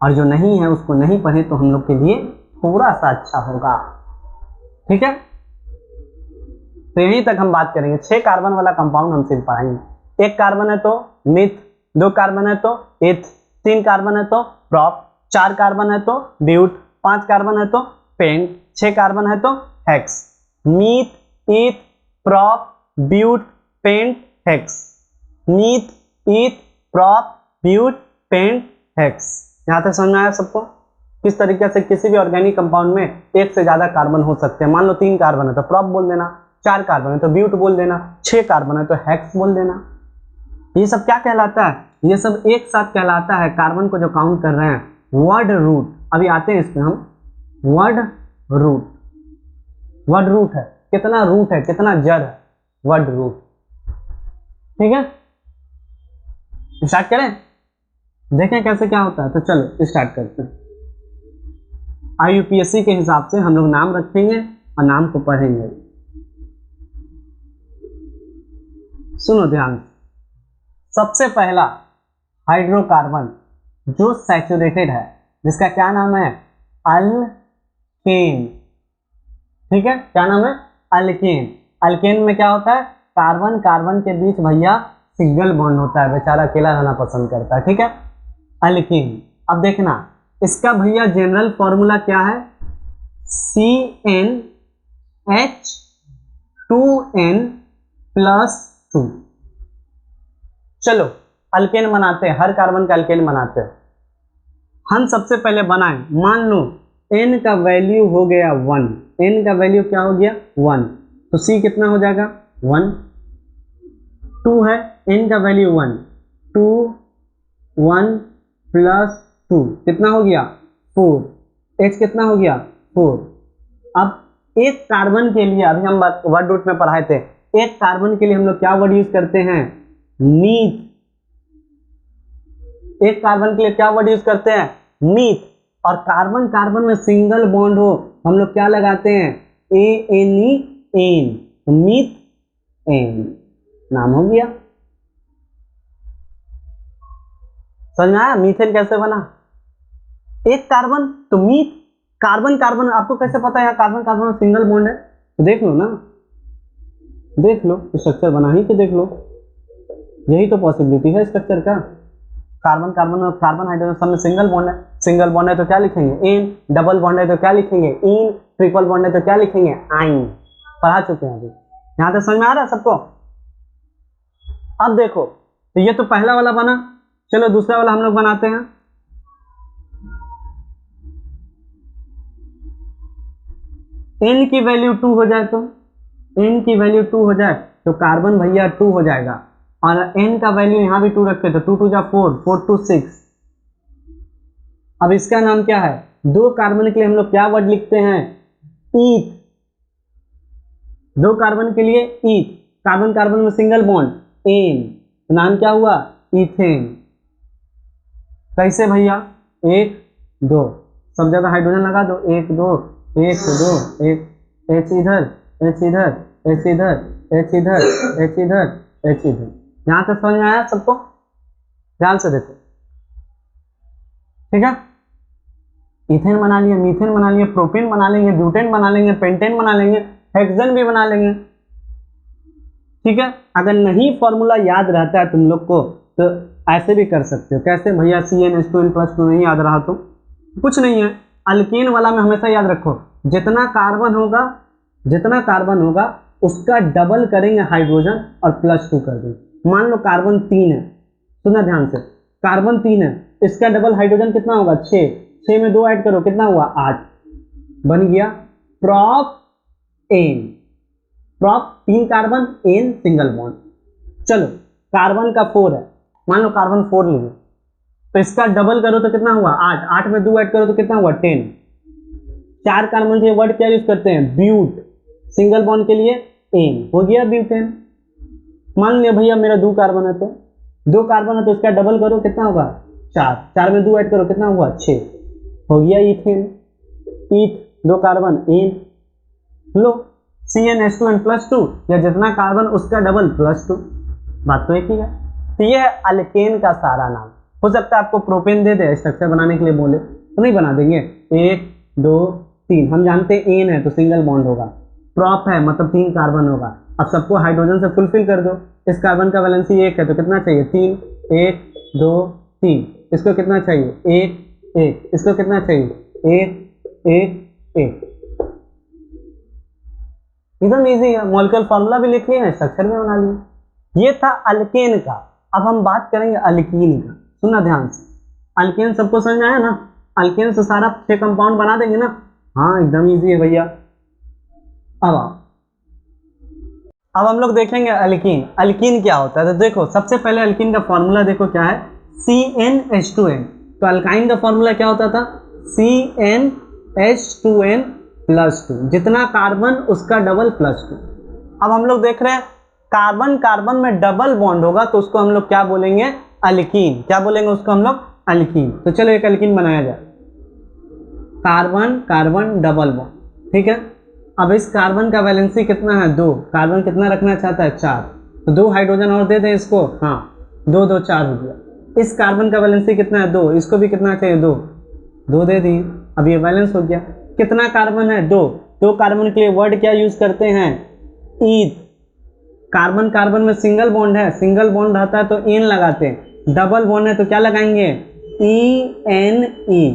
और जो नहीं है उसको नहीं पढ़े तो हम लोग के लिए थोड़ा सा अच्छा होगा, ठीक है। तो यहीं तक हम बात करेंगे। 6 कार्बन वाला कंपाउंड हम सिर्फ पढ़ाएंगे। 1 कार्बन है तो मिथ, 2 कार्बन है तो इथ, 3 कार्बन है तो प्रॉप, 4 कार्बन है तो ब्यूट, 5 कार्बन है तो पेंट, 6 कार्बन है तो hex. Meth, eth, prop, but, pent, hex. Meth, eth, prop, but, pent, hex. यहां तक समझ में आया सबको, किस तरीके से किसी भी ऑर्गेनिक कंपाउंड में 1 से ज्यादा कार्बन हो सकते हैं। मान लो 3 कार्बन है तो प्रॉप बोल देना, 4 कार्बन है तो ब्यूट बोल देना, 6 कार्बन है तो हेक्स बोल देना। ये सब क्या कहलाता है, ये सब एक साथ कहलाता है, कार्बन को जो काउंट कर रहे हैं, वर्ड रूट। अभी आते हैं इसमें हम, वर्ड रूट। वर्ड रूट है, कितना रूट है, कितना जड़ है, वर्ड रूट, ठीक है। स्टार्ट करें, देखें कैसे क्या होता है। तो चलो स्टार्ट करते हैं। IUPAC के हिसाब से हम लोग नाम रखेंगे और नाम को पढ़ेंगे। सुनो ध्यान से। सबसे पहला हाइड्रोकार्बन जो सैचुरेटेड है, जिसका क्या नाम है, अल्केन। ठीक है, क्या नाम है, अल्केन। अल्केन में क्या होता है, कार्बन कार्बन के बीच भैया सिंगल बॉन्ड होता है, बेचारा अकेला रहना पसंद करता है। ठीक है, अल्केन। अब देखना इसका भैया जनरल फॉर्मूला क्या है, CnH2n+2। चलो अल्केन बनाते हैं, हर कार्बन का अल्केन बनाते हैं। हम सबसे पहले बनाएं, मान लो n का वैल्यू हो गया 1, n का वैल्यू क्या हो गया 1, तो C कितना हो जाएगा 1, 2 है, n का वैल्यू 1, 2 1 + 2 कितना हो गया 4, H कितना हो गया 4। अब एक कार्बन के लिए, अभी हम वर्ड रूट में पढ़ाए थे, एक कार्बन के लिए हम लोग क्या वर्ड यूज करते हैं, मीथ। एक कार्बन के लिए क्या वर्ड यूज करते हैं, मीथ। और कार्बन कार्बन में सिंगल बॉन्ड हो, हम लोग क्या लगाते हैं, ANEN, मीथ एन, नाम हो गया। समझ में आया मीथेन कैसे बना, एक कार्बन तो मीथ। कार्बन कार्बन आपको कैसे पता है यहाँ कार्बन कार्बन में सिंगल बॉन्ड है, तो देख लो ना, देख लो स्ट्रक्चर बना ही के देख लो, यही तो पॉसिबिलिटी है स्ट्रक्चर का। कार्बन कार्बन और कार्बन हाइड्रोजन सब में सिंगल बॉन्ड है, सिंगल बॉन्ड है तो क्या लिखेंगे एन, डबल बॉन्ड है तो क्या लिखेंगे इन, ट्रिपल बॉन्ड है तो क्या लिखेंगे आइन। पढ़ा चुके हैं अभी, यहां तक समझ में आ रहा है सबको। अब देखो तो ये तो पहला वाला बना, चलो दूसरा वाला हम लोग बनाते हैं। n की वैल्यू 2 हो जाए तो, n की वैल्यू 2 हो जाए तो कार्बन भैया 2 हो जाएगा, और n का वैल्यू यहां भी 2 रखे तो 2 2 जा 4, 4 2 6। अब इसका नाम क्या है, दो कार्बन के लिए हम लोग क्या वर्ड लिखते हैं, ईथ। दो कार्बन के लिए ईथ, कार्बन कार्बन में सिंगल बॉन्ड एन, नाम क्या हुआ इथेन। कैसे भैया, 1 2, सब जगह हाइड्रोजन लगा दो, 1 2 1 2 1, H इधर H इधर H इधर H इधर H इधर H इधर। यहां तक समझ में आया सबको, ध्यान से देखो। ठीक है, इथेन बना लिया, मीथेन बना लिया, प्रोपेन बना लेंगे, ब्यूटेन बना लेंगे, पेंटेन बना लेंगे, हेक्सेन भी बना लेंगे। ठीक है, अगर नहीं फॉर्मूला याद रहता है तुम लोग को तो ऐसे भी कर सकते हो। कैसे भैया, CnH2n+2 नहीं याद रहा तो कुछ नहीं है, अल्केन वाला में हमेशा याद रखो, जितना कार्बन होगा उसका डबल करेंगे हाइड्रोजन और +2 कर देंगे। मान लो कार्बन 3 है, सुना ध्यान से, कार्बन 3 है, इसका डबल हाइड्रोजन कितना होगा 6, 6 में 2 ऐड करो कितना हुआ 8, बन गया prop ane. Prop 3 carbon, ane single bond. चलो कार्बन का 4 है, मान लो कार्बन 4 लिए तो इसका डबल करो तो कितना हुआ 8, 8 में 2 ऐड करो तो कितना हुआ 10। 4 कार्बन के वर्ड क्या यूज करते हैं, ब्यूट, सिंगल बॉन्ड के लिए एन, हो गया ब्यूटेन। मान लिया भैया मेरा 2 कार्बन है तो 2 कार्बन है तो इसका डबल करो कितना होगा 4, 4 में 2 ऐड करो कितना हुआ 6, हो गया इथेन। ईथ 2 कार्बन एन, लो CnH2n+2, या जितना कार्बन उसका डबल +2, बात तो एक ही है। तो ये है अल्केन का सारा नाम। हो सकता है आपको प्रोपेन दे दे स्ट्रक्चर बनाने के लिए बोले तो नहीं बना देंगे, 1 2 3, हम जानते हैं एन है तो सिंगल बॉन्ड होगा, प्रॉप है मतलब 3 कार्बन होगा। अब सबको हाइड्रोजन से फुलफिल कर दो, इस कार्बन का वैलेंसी 1 है तो कितना चाहिए 3, 1 2 3, इसको कितना चाहिए 1 1, इसको कितना चाहिए 1 1 1। एकदम इजी है, मॉलिक्यूलर फार्मूला भी लिख लिया, स्ट्रक्चर भी बना लिया। ये था अल्केन का। अब हम बात करेंगे अल्कीन का, सुनना ध्यान से। अल्केन सबको समझ में आया ना, अल्केन से सारा 6 कंपाउंड बना देंगे ना, हाँ एकदम इजी है भैया। अब हम लोग देखेंगे अल्कीन। अल्कीन क्या होता है तो देखो सबसे पहले अल्कीन का फॉर्मूला देखो क्या है, CnH2n। तो अल्काइन का फॉर्मूला क्या होता था, CnH2n+2, जितना कार्बन उसका डबल +2। अब हम लोग देख रहे हैं कार्बन कार्बन में डबल बॉन्ड होगा तो उसको हम लोग क्या बोलेंगे, अल्कीन, क्या बोलेंगे उसको हम लोग, अल्कीन। तो चलो एक अल्कीन बनाया जाए, कार्बन कार्बन डबल बॉन्ड, ठीक है। अब इस कार्बन का वैलेंसी कितना है, 2, कार्बन कितना रखना चाहता है, 4, तो 2 हाइड्रोजन और दे दें इसको, हाँ 2 2 4 हो गया। इस कार्बन का वैलेंसी कितना है, 2, इसको भी कितना चाहिए, 2 2 दे दिए, अब ये बैलेंस हो गया। कितना कार्बन है, 2, 2 कार्बन के लिए वर्ड क्या यूज करते हैं, ईथ। कार्बन कार्बन में सिंगल बॉन्ड है, सिंगल बॉन्ड रहता है तो एन लगाते हैं, डबल बॉन्ड है तो क्या लगाएंगे, ई एन ई,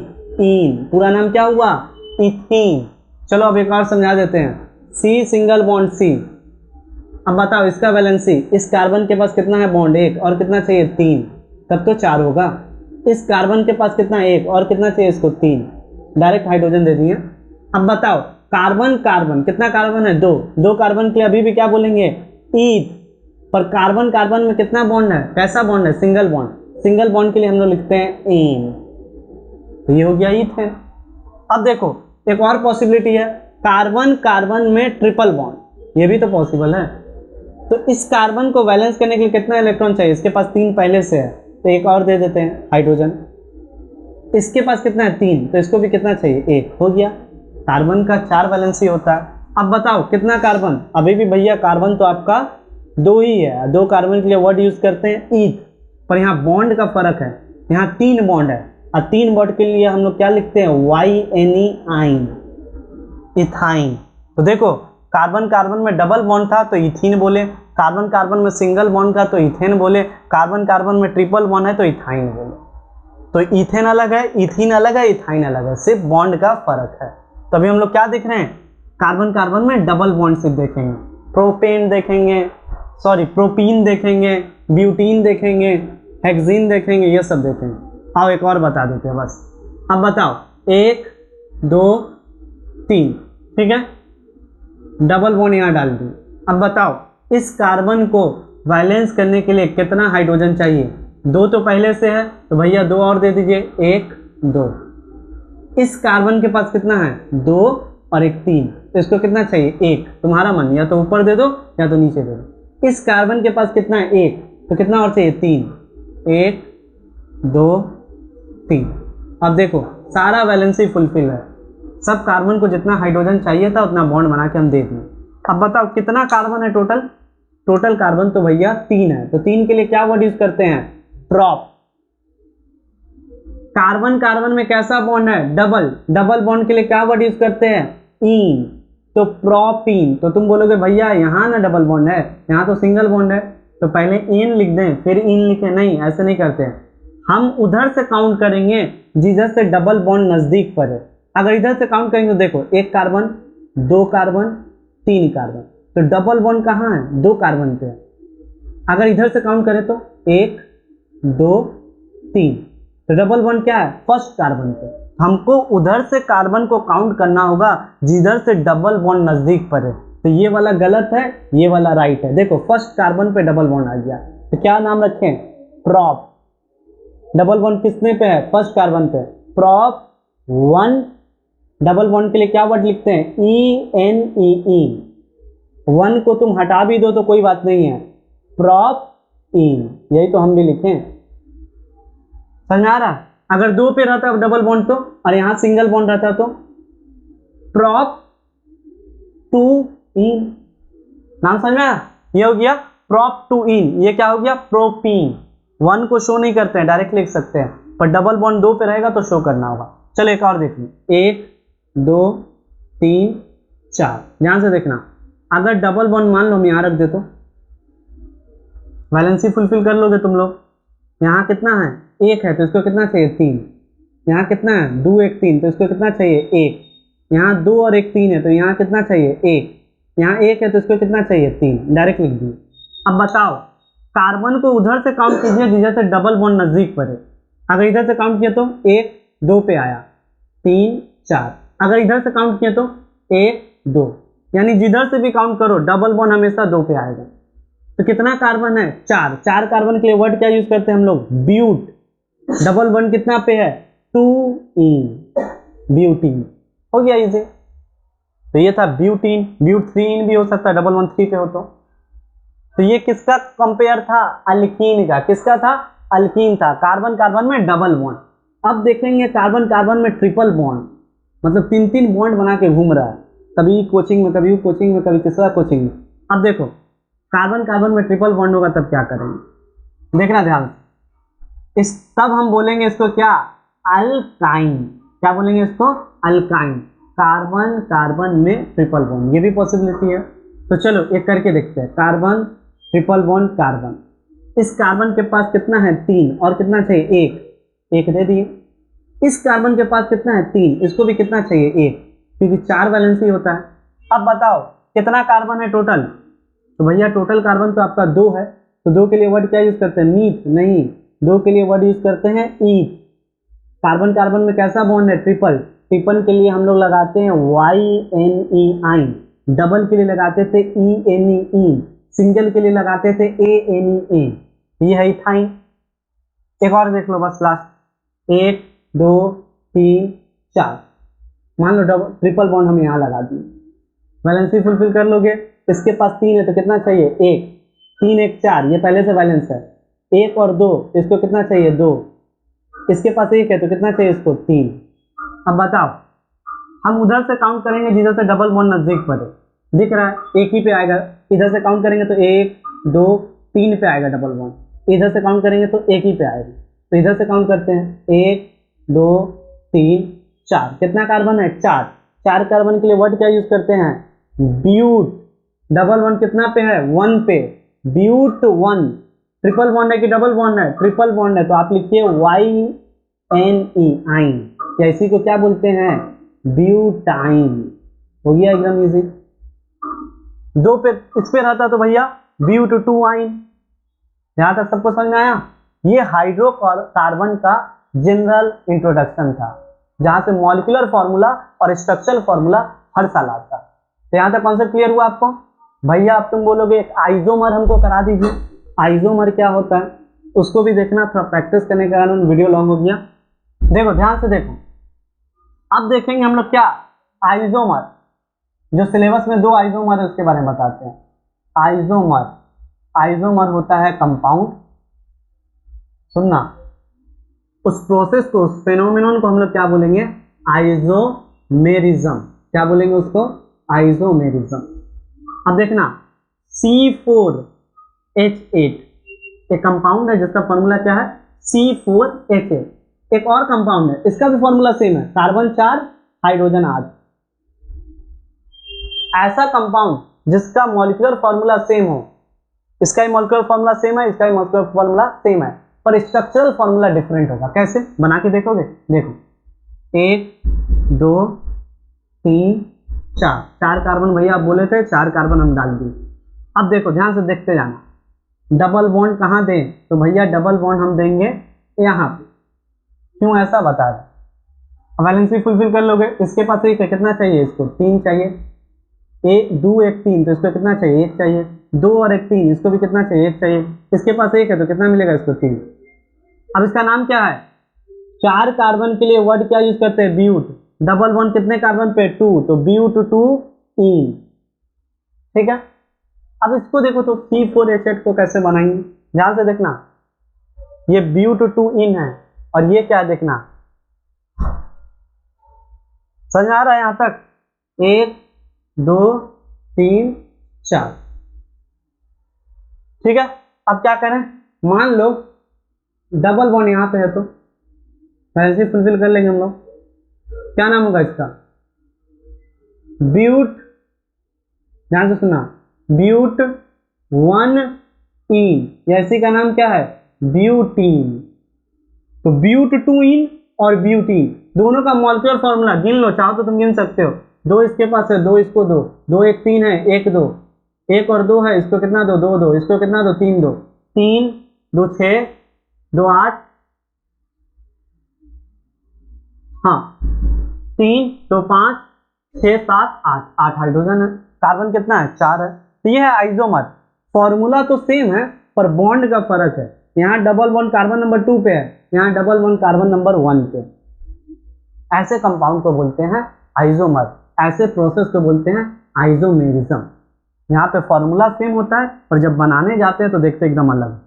ईन। पूरा नाम क्या हुआ, इथीन। चलो अब एक और समझा देते हैं, सी सिंगल बॉन्ड सी। अब बताओ इसका वैलेंसी, इस कार्बन के पास कितना है बॉन्ड, 1, और कितना चाहिए, 3, तब तो 4 होगा। इस कार्बन के पास कितना, 1, और कितना चाहिए इसको, 3, डायरेक्ट हाइड्रोजन दे दिए। अब बताओ कार्बन कार्बन, कितना कार्बन है, 2, 2 कार्बन के लिए अभी भी क्या बोलेंगे, ईथ। पर कार्बन कार्बन में कितना बॉन्ड है, कैसा बॉन्ड है, सिंगल बॉन्ड, सिंगल बॉन्ड के लिए हम लोग लिखते हैं एन, तो ये हो गया ईथेन। अब देखो एक और पॉसिबिलिटी है, कार्बन कार्बन में ट्रिपल बॉन्ड, ये भी तो पॉसिबल है। तो इस कार्बन को बैलेंस करने के लिए कितना इलेक्ट्रॉन चाहिए, इसके पास 3 पहले से है, तो एक और दे देते हैं हाइड्रोजन। इसके पास कितना है, 3, तो इसको भी कितना चाहिए, 1, हो गया। कार्बन का 4 वैलेंसी होता है। अब बताओ कितना कार्बन, अभी भी भैया कार्बन तो आपका 2 ही है, 2 कार्बन के लिए वर्ड यूज करते हैं ईथ, पर यहाँ बॉन्ड का फर्क है, यहाँ 3 बॉन्ड है, और 3 बॉन्ड के लिए हम लोग क्या लिखते हैं, YNE, इथाइन। तो देखो कार्बन कार्बन में डबल बॉन्ड था तो इथीन बोले, कार्बन कार्बन में सिंगल बॉन्ड का तो इथेन बोले, कार्बन कार्बन में ट्रिपल बॉन्ड है तो इथाइन बोले। तो इथेन अलग है, इथीन अलग है, इथाइन अलग है, सिर्फ बॉन्ड का फर्क है। तो अभी हम लोग क्या देख रहे हैं, कार्बन कार्बन में डबल बॉन्ड सिर्फ देखेंगे, प्रोपेन देखेंगे, सॉरी प्रोपीन देखेंगे, ब्यूटीन देखेंगे, हेक्सीन देखेंगे, ये सब देखेंगे। आओ एक और बता देते हैं बस। अब बताओ 1 2 3, ठीक है, डबल बॉन्ड यहाँ डाल दी। अब बताओ इस कार्बन को वैलेंस करने के लिए कितना हाइड्रोजन चाहिए, 2 तो पहले से है तो भैया 2 और दे दीजिए, 1 2। इस कार्बन के पास कितना है, 2 और 1 3, तो इसको कितना चाहिए, 1, तुम्हारा मन, या तो ऊपर दे दो या तो नीचे दे दो। इस कार्बन के पास कितना है, 1, तो कितना और चाहिए, 3, 1 2 3। अब देखो सारा वैलेंसी फुलफिल है, सब कार्बन को जितना हाइड्रोजन चाहिए था उतना बॉन्ड बना के हम दे दिए। अब बताओ कितना कार्बन है टोटल, टोटल कार्बन तो भैया 3 है, तो 3 के लिए क्या वर्ड यूज करते हैं, प्रॉप। कार्बन कार्बन में कैसा बॉन्ड है, डबल, डबल बॉन्ड के लिए क्या वर्ड यूज करते हैं, ईन, तो प्रोपीन। तो तुम बोलोगे भैया यहाँ ना डबल बॉन्ड है, यहाँ तो सिंगल बॉन्ड है, तो पहले एन लिख दें फिर इन लिखें, नहीं ऐसे नहीं करते हैं, हम उधर से काउंट करेंगे जिधर से डबल बॉन्ड नजदीक पर है। अगर इधर से काउंट करेंगे तो देखो 1 कार्बन 2 कार्बन 3 कार्बन, तो डबल बॉन्ड कहाँ है, 2 कार्बन पे है। अगर इधर से काउंट करें तो 1 2 3, तो डबल बॉन्ड क्या है, फर्स्ट कार्बन पे। हमको उधर से कार्बन को काउंट करना होगा जिधर से डबल बॉन्ड नजदीक पर है, तो ये वाला गलत है, ये वाला राइट है। देखो फर्स्ट कार्बन पे डबल बॉन्ड आ गया, तो क्या नाम रखें, प्रॉप। डबल बॉन्ड किसने पे है, फर्स्ट कार्बन पे, प्रॉप 1। डबल बॉन्ड के लिए क्या वर्ड लिखते हैं, ENE, 1 को तुम हटा भी दो तो कोई बात नहीं है, प्रॉप इन, यही तो हम भी लिखें। समझ आ रहा, अगर 2 पे रहता डबल बॉन्ड तो, और यहां सिंगल बॉन्ड रहता तो प्रॉप 2 इन, नाम समझ में आया, ये हो गया प्रॉप 2 इन। ये क्या हो गया, प्रोपीन। 1 को शो नहीं करते हैं, डायरेक्ट लिख सकते हैं, पर डबल बॉन्ड 2 पे रहेगा तो शो करना होगा। चलो एक और देख लो, 1 2 3 4, ध्यान से देखना। अगर डबल बॉन्ड मान लो हम यहाँ रख दे तो वैलेंसी फुलफिल कर लोगे तुम लोग। यहाँ कितना है, 1 है तो इसको कितना चाहिए, 3। यहाँ कितना है, 2 1 3, तो इसको कितना चाहिए, 1। यहाँ 2 और 1 3 है तो यहाँ कितना चाहिए, 1। यहाँ 1 है तो इसको कितना चाहिए, 3, डायरेक्ट लिख दिए। अब बताओ कार्बन को उधर से काउंट कीजिए जिधर से डबल बॉन्ड नजदीक पर है। अगर इधर से काउंट किया तो 1 2 पे आया, 3 4। अगर इधर से काउंट किया तो 1 2, यानी जिधर से भी काउंट करो डबल बॉन्ड हमेशा 2 पे आएगा। तो कितना कार्बन है, 4। 4 कार्बन के लिए वर्ड क्या यूज करते हैं हम लोग, ब्यूट। डबल बॉन्ड कितना पे है, 2 इन, ब्यूटीन। हो गया इसे। तो ये था ब्यूटीन, ब्यूट 3 इन भी हो सकता है, डबल बॉन्ड 3 पे हो तो ये किसका कंपेयर था, अल्कीन का। किसका था, अल्कीन था, कार्बन कार्बन में डबल बॉन्ड। अब देखेंगे कार्बन कार्बन में ट्रिपल बॉन्ड, मतलब 3-3 बॉन्ड बना के घूम रहा है, कभी कोचिंग में, कभी कोचिंग में, कभी तीसरा कोचिंग में। अब देखो कार्बन कार्बन में ट्रिपल बॉन्ड होगा तब क्या करेंगे, देखना ध्यान से। इस तब हम बोलेंगे इसको क्या, अल्काइन। क्या बोलेंगे इसको, अल्काइन। कार्बन कार्बन में ट्रिपल बॉन्ड, ये भी पॉसिबिलिटी है। तो चलो एक करके देखते हैं। कार्बन ट्रिपल बॉन्ड कार्बन, इस कार्बन के पास कितना है 3, और कितना चाहिए 1 दे दिए। इस कार्बन के पास कितना है 3, इसको भी कितना चाहिए 1, क्योंकि 4 वैलेंसी होता है। अब बताओ कितना कार्बन है टोटल, तो भैया टोटल कार्बन तो आपका 2 है, तो 2 के लिए वर्ड क्या यूज करते हैं, मीथ नहीं, 2 के लिए वर्ड यूज करते हैं ईथ। कार्बन कार्बन में कैसा बॉन्ड है, ट्रिपल। ट्रिपल के लिए हम लोग लगाते हैं YNE आइन, डबल के लिए लगाते थे ENE इन, सिंगल के लिए लगाते थे ANE एन। ये है इथाइन। एक और देख लो बस लास्ट, 1 2 3 4, मान लो डबल ट्रिपल बॉन्ड हम यहाँ लगा दिए, वैलेंसी फुलफिल कर लोगे। इसके पास 3 है तो कितना चाहिए 1, 3 1 4, ये पहले से बैलेंस है। 1 और 2, इसको कितना चाहिए 2, इसके पास 1 है तो कितना चाहिए इसको 3। अब बताओ हम उधर से काउंट करेंगे जिधर से डबल बॉन्ड नजदीक पड़े, दिख रहा है 1 ही पे आएगा, इधर से काउंट करेंगे तो 1 2 3 पे आएगा डबल बॉन्ड, इधर से काउंट करेंगे तो 1 ही पे आएगा। तो इधर से काउंट करते हैं 1 2 3 4, कितना कार्बन है 4। 4 कार्बन के लिए वर्ड क्या यूज करते हैं, ब्यूट। डबल बॉन्ड कितना पे है 1 पे, ब्यूट 1। ट्रिपल बॉन्ड है कि डबल बॉन्ड है, ट्रिपल बॉन्ड है, तो आप लिखिए YNE आइन, या इसी को क्या बोलते हैं, ब्यूटाइन। हो गया एकदम इजी। 2 पे इस पे रहता तो भैया ब्यूट 2 आइन। यहां तक सबको समझ में आया। ये हाइड्रोकार्बन का जनरल इंट्रोडक्शन था, जहां से मॉलिक्यूलर फॉर्मूला और स्ट्रक्चरल फॉर्मूला हर साल आता है। तो यहां तक कॉन्सेप्ट क्लियर हुआ आपको। भैया अब तुम बोलोगे एक आइसोमर हमको करा दीजिए, आइसोमर क्या होता है उसको भी देखना, थोड़ा प्रैक्टिस करने के कारण वीडियो लॉन्ग हो गया। देखो ध्यान से देखो, अब देखेंगे हम लोग क्या, आइसोमर। जो सिलेबस में 2 आइसोमर है उसके बारे में बताते हैं। आइसोमर, आइसोमर होता है कंपाउंड, सुनना, उस प्रोसेस को, उस फेनोमेनन को हम लोग क्या बोलेंगे, आइसोमेरिज्म। क्या बोलेंगे उसको, आइसोमेरिज्म। अब देखना C4H8 एक कंपाउंड है जिसका फॉर्मूला क्या है, C4H8। एक और कंपाउंड है, इसका भी फॉर्मूला सेम है, कार्बन 4 हाइड्रोजन 8। ऐसा कंपाउंड जिसका मॉलिक्यूलर फॉर्मूला सेम हो, इसका ही मॉलिक्यूलर फॉर्मूला सेम है, इसका ही मॉलिक्यूलर फॉर्मूला सेम है, पर स्ट्रक्चरल फॉर्मूला डिफरेंट होगा। कैसे, बना के देखोगे, देखो 1 2 3 4, 4 कार्बन भैया आप बोले थे, 4 कार्बन हम डाल दिए। अब देखो ध्यान से देखते जाना, डबल बॉन्ड कहाँ दें, तो भैया डबल बॉन्ड हम देंगे यहाँ पे। क्यों ऐसा बता रहे, वैलेंसी फुलफिल कर लोगे। इसके पास 1 है, कितना चाहिए इसको 3 चाहिए, 1 2 1 3, तो इसको कितना चाहिए 1 चाहिए, 2 और 1 3, इसको भी कितना चाहिए 1 चाहिए। इसके पास 1 है तो कितना मिलेगा इसको 3। अब इसका नाम क्या है, 4 कार्बन के लिए वर्ड क्या यूज करते हैं, ब्यूट। डबल बॉन्ड कितने कार्बन पे 2, तो ब्यूट 2 इन, ठीक है। अब इसको देखो तो C4H8 को कैसे बनाएंगे, ध्यान से देखना, ये ब्यूट 2 इन है, और ये क्या देखना, समझ आ रहा है यहां तक, 1 2 3 4, ठीक है। अब क्या करें, मान लो डबल बॉन्ड यहां पे है तो वैसे फुलफिल कर लेंगे हम लोग। क्या नाम होगा इसका, ब्यूट, ध्यान से सुना, ब्यूट 1 इन, या इसी का नाम क्या है, ब्यूटीन। तो ब्यूट 2 इन और ब्यूटीन दोनों का मॉलिक्यूलर फॉर्मूला गिन लो, चाहो तो तुम गिन सकते हो। 2 इसके पास है, 2 इसको दो, 2 1 3 है, 1 2, 1 और 2 है, इसको कितना दो 2 2, इसको कितना दो 3 2, 3 2 6 2 8, हाँ 3 2 5 6 7 8, 8 हाइड्रोजन है, कार्बन कितना है 4 है। तो ये है आइसोमर, फॉर्मूला तो सेम है पर बॉन्ड का फर्क है। यहाँ डबल बॉन्ड कार्बन नंबर 2 पे है, यहाँ डबल बॉन्ड कार्बन नंबर 1 पे। ऐसे कंपाउंड को बोलते हैं आइसोमर, ऐसे प्रोसेस को बोलते हैं आइसोमेरिज्म। यहाँ पे फॉर्मूला सेम होता है पर जब बनाने जाते हैं तो देखते एकदम अलग।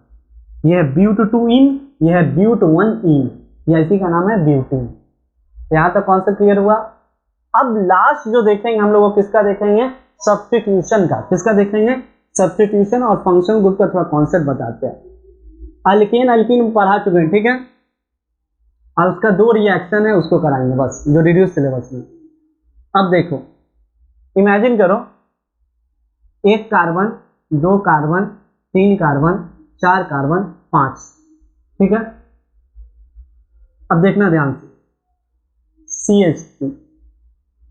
ये है ब्यूट-2-इन, ये है ब्यूट-1-इन, ये इसी का नाम है ब्यूटीन। यहाँ तक कॉन्सेप्ट क्लियर हुआ। अब लास्ट जो देखेंगे हम लोग किसका देखेंगे, सब्स्टिट्यूशन का। किसका देखेंगे, सब्स्टिट्यूशन। और फंक्शन ग्रुप का थोड़ा कॉन्सेप्ट बताते हैं। अल्केन अल्कीन पढ़ा चुके हैं, ठीक है, और उसका 2 रिएक्शन है, उसको कराएंगे बस, जो रिड्यूस सिलेबस में। अब देखो, इमेजिन करो 1 कार्बन, 2 कार्बन, 3 कार्बन, 4 कार्बन, 5, ठीक है। अब देखना ध्यान से, CH3।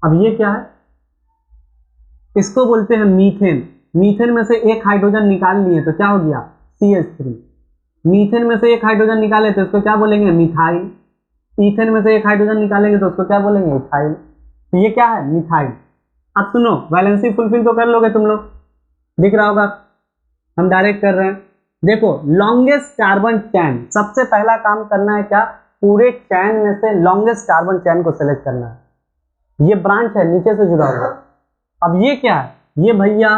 अब ये क्या है, इसको बोलते हैं मीथेन। मीथेन में से एक हाइड्रोजन निकाल लिए तो क्या हो गया, CH3। मीथेन में से एक हाइड्रोजन निकाले तो इसको क्या बोलेंगे, मिथाइल। ईथेन में से एक हाइड्रोजन निकालेंगे तो उसको क्या बोलेंगे, इथाइल। तो ये क्या है, मिथाइल। अब सुनो, वैलेंसी फुलफिल तो कर लोगे तुम लोग, दिख रहा होगा, हम डायरेक्ट कर रहे हैं। देखो, लॉन्गेस्ट कार्बन चैन, सबसे पहला काम करना है क्या, पूरे चैन में से लॉन्गेस्ट कार्बन चैन को सेलेक्ट करना है। ये ब्रांच है, नीचे से जुड़ा हुआ। अब ये क्या है, ये भैया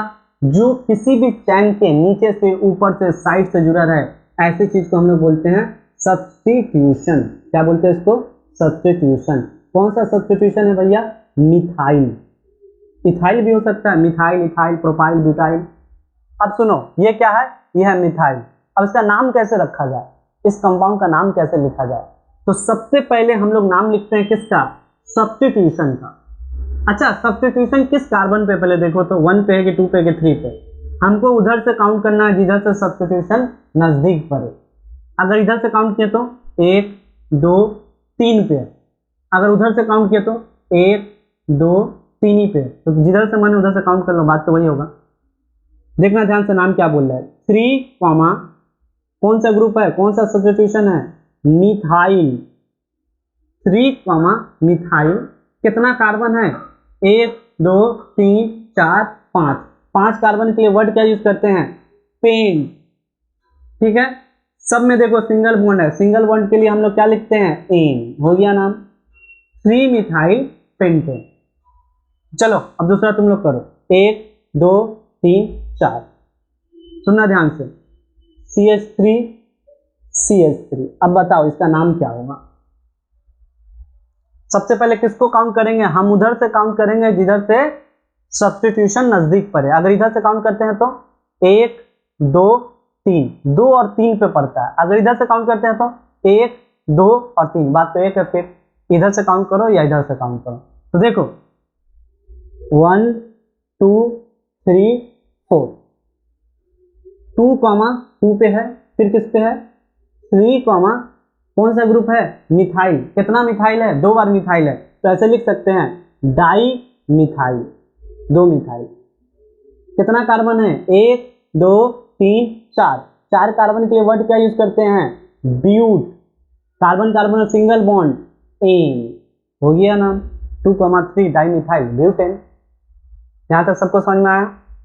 जो किसी भी चैन के नीचे से, ऊपर से, साइड से जुड़ा रहे, ऐसी चीज को हम लोग बोलते हैं सब्स्टिट्यूशन। क्या बोलते हैं इसको, सब्स्टिट्यूशन। कौन सा सब्स्टिट्यूशन है भैया, मिथाइल। इथाइल भी हो सकता है, मिथाइल, इथाइल, प्रोपाइल, ब्यूटाइल। अब सुनो, ये क्या है, ये है मिथाइल। अब इसका नाम कैसे रखा जाए, इस कंपाउंड का नाम कैसे लिखा जाए, तो सबसे पहले हम लोग नाम लिखते हैं किसका, सब्स्टिट्यूशन का। अच्छा, सब्स्टिट्यूशन किस कार्बन पे, पहले देखो तो 1 पे है कि 2 पे है कि 3 पे। हमको उधर से काउंट करना है जिधर से सब्स्टिट्यूशन नजदीक पड़े। अगर इधर से काउंट किए तो 1 2 3 पे, अगर उधर से काउंट किए तो 1 2 3 ही पे, तो जिधर से मैंने उधर से काउंट कर लो, बात तो वही होगा। देखना ध्यान से, नाम क्या बोल रहा है, 3 कॉमा, कौन सा ग्रुप है, कौन सा सब्स्टिट्यूशन है, मिथाइल। 3 comma methyl. कितना कार्बन है, 1 2 3 4 5। 5 कार्बन के लिए वर्ड क्या यूज करते हैं, पेन, ठीक है। सब में देखो सिंगल बॉन्ड है, सिंगल बॉन्ड के लिए हम लोग क्या लिखते हैं, एन। हो गया नाम, 3 मिथाइल पेंटेन। चलो अब दूसरा तुम लोग करो, 1 2 3 4। सुनना ध्यान से, CH3 CH3। अब बताओ इसका नाम क्या होगा। सबसे पहले किसको काउंट करेंगे, हम उधर से काउंट करेंगे जिधर से सब्स्टिट्यूशन नजदीक पड़े। अगर इधर से काउंट करते हैं तो 1 2 3, 2 और 3 पे पड़ता है। अगर इधर से काउंट करते हैं तो 1 2 और 3, बात तो एक है। फिर इधर से काउंट करो या इधर से काउंट करो, तो देखो 1 2 3 4, 2 कॉमा 2 पे है, फिर किस पे है, 3 कॉमा, कौन सा ग्रुप है, मिथाइल। कितना मिथाइल है, 2 बार मिथाइल है, तो ऐसे लिख सकते हैं डाई मिथाइल, 2 मिथाइल। कितना कार्बन है, 1 2 3 4। 4 कार्बन के लिए वर्ड क्या यूज करते हैं, but. Carbon carbon single bond, ane. हो गया नाम, 2,3 डाई मिथाइल ब्यूटेन। यहाँ तक सबको समझ में आया,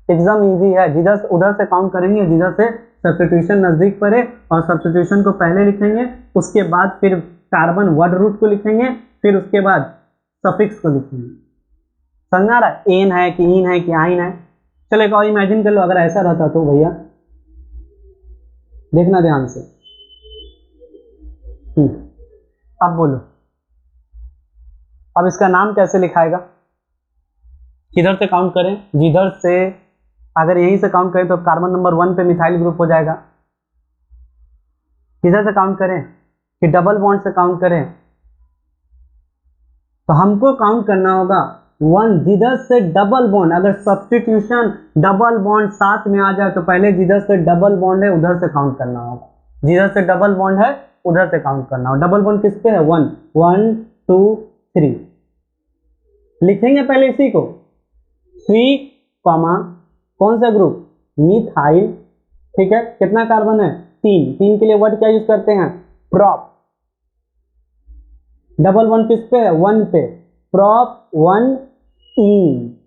एकदम इजी है। जिधर उधर से काउंट करेंगे जिधर से सब्स्टिट्यूशन नजदीक पड़े, और सब्स्टिट्यूशन को पहले लिखेंगे, उसके बाद फिर कार्बन वर्ड रूट को लिखेंगे, फिर उसके बाद सफिक्स को लिखेंगे। समझ आ रहा है, एन है कि इन है कि आइन है। चलो एक और इमेजिन कर लो, अगर ऐसा रहता तो भैया, देखना ध्यान से। अब बोलो, अब इसका नाम कैसे लिखाएगा, किधर से काउंट करें, जिधर से, अगर यहीं से काउंट करें तो कार्बन नंबर 1 पे मिथाइल ग्रुप हो जाएगा। किधर से काउंट करें, कि डबल बॉन्ड से काउंट करें, तो हमको काउंट करना होगा 1, जिधर से डबल बॉन्ड, अगर सब्स्टिट्यूशन डबल बॉन्ड साथ में आ जाए तो पहले जिधर से डबल बॉन्ड है उधर से काउंट करना होगा। जिधर से डबल बॉन्ड है उधर से काउंट करना होगा। डबल बॉन्ड किस पे है, 1 1 2 3। लिखेंगे पहले इसी को, 3 कॉमा, कौन सा ग्रुप, मिथाइल, ठीक है। कितना कार्बन है, 3। 3 के लिए वर्ड क्या यूज करते हैं, प्रॉप। डबल बॉन्ड किस पे है, 1 पे, प्रॉप 1 इन।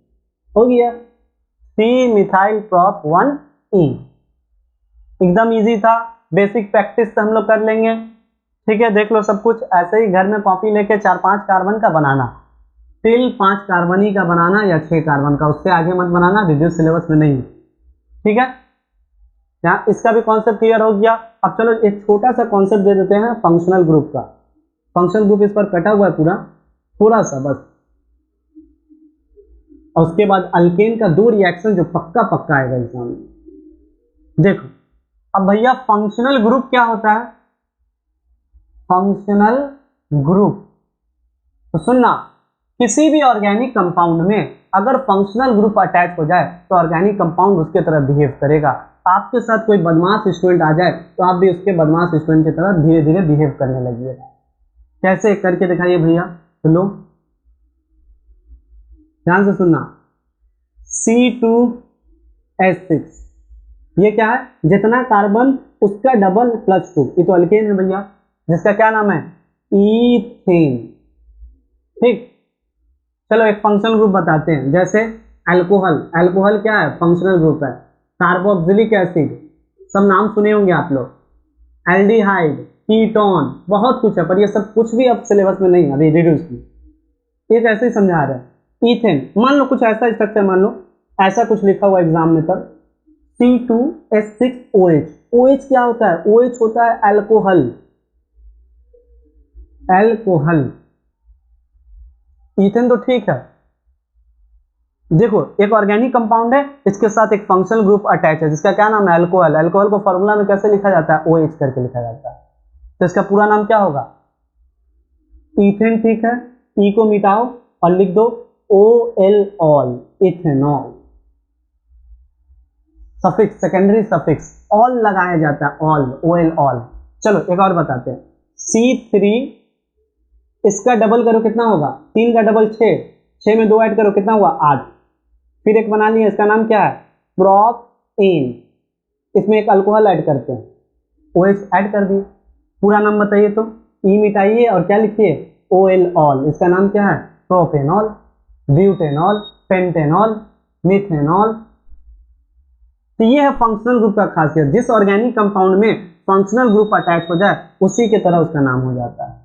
हो गया 3 मिथाइल प्रॉप 1 इन। एकदम इजी था, बेसिक प्रैक्टिस से हम लोग कर लेंगे, ठीक है। देख लो सब कुछ ऐसे ही घर में कॉपी लेके 4-5 कार्बन का बनाना, टिल 5 कार्बन ही का बनाना या 6 कार्बन का, उससे आगे मत बनाना, रिड्यूस सिलेबस में नहीं, ठीक है। यहाँ इसका भी कॉन्सेप्ट क्लियर हो गया। अब चलो एक छोटा सा कॉन्सेप्ट दे देते हैं फंक्शनल ग्रुप का। फंक्शनल ग्रुप इस पर कटा हुआ है पूरा, थोड़ा सा बस। और उसके बाद अल्केन का 2 रिएक्शन जो पक्का पक्का आएगा एग्जाम में। देखो अब भैया फंक्शनल ग्रुप क्या होता है? फंक्शनल ग्रुप तो सुनना, किसी भी ऑर्गेनिक कंपाउंड में अगर फंक्शनल ग्रुप अटैच हो जाए तो ऑर्गेनिक कंपाउंड उसके तरह बिहेव करेगा। आपके साथ कोई बदमाश स्टूडेंट आ जाए तो आप भी उसके बदमाश स्टूडेंट की तरह धीरे धीरे बिहेव करने लगिएगा। कैसे करके दिखाइए भैया? तो लो ध्यान से सुनना, C2H6 ये क्या है? जितना कार्बन उसका डबल +2, ये तो अल्केन है भैया, जिसका क्या नाम है? ईथेन। ठीक, चलो एक फंक्शनल ग्रुप बताते हैं। जैसे अल्कोहल, अल्कोहल क्या है? फंक्शनल ग्रुप है। कार्बोक्सिलिक एसिड, सब नाम सुने होंगे आप लोग। एल्डिहाइड, कीटोन, बहुत कुछ है, पर ये सब कुछ भी अब सिलेबस में नहीं है अभी रिड्यूस की, एक ऐसे ही समझा रहे हैं। ईथेन, मान लो कुछ ऐसा स्ट्रक्चर, मान लो ऐसा कुछ लिखा हुआ एग्जाम में, तब C2H6OH। OH क्या होता है? OH होता है अल्कोहल, अल्कोहल। ईथेन तो ठीक है। देखो एक ऑर्गेनिक कंपाउंड है, इसके साथ एक फंक्शनल ग्रुप अटैच है जिसका क्या नाम है? अल्कोहल। अल्कोहल को फॉर्मूला में कैसे लिखा जाता है? OH करके लिखा जाता है। तो इसका पूरा नाम क्या होगा? ईथेन। ठीक है, ई को मिटाओ और लिख दो OL, ethanol. Suffix, secondary suffix all लगाया जाता है, ऑल, OL, ऑल। चलो एक और बताते हैं, C3, इसका डबल करो कितना होगा? 3 का डबल 6, 6 में 2 ऐड करो कितना हुआ? 8। फिर एक बना लिया, इसका नाम क्या है? प्रोपेन। इसमें एक अल्कोहल ऐड करते हैं, OH ऐड कर दिए। पूरा नाम बताइए तो, ई मिटाइए और क्या लिखिए? OL, all. इसका नाम क्या है? Propanol, butanol, pentanol, methanol. तो ये है फंक्शनल ग्रुप का खासियत, जिस ऑर्गेनिक कंपाउंड में फंक्शनल ग्रुप अटैच हो जाए उसी की तरह उसका नाम हो जाता है,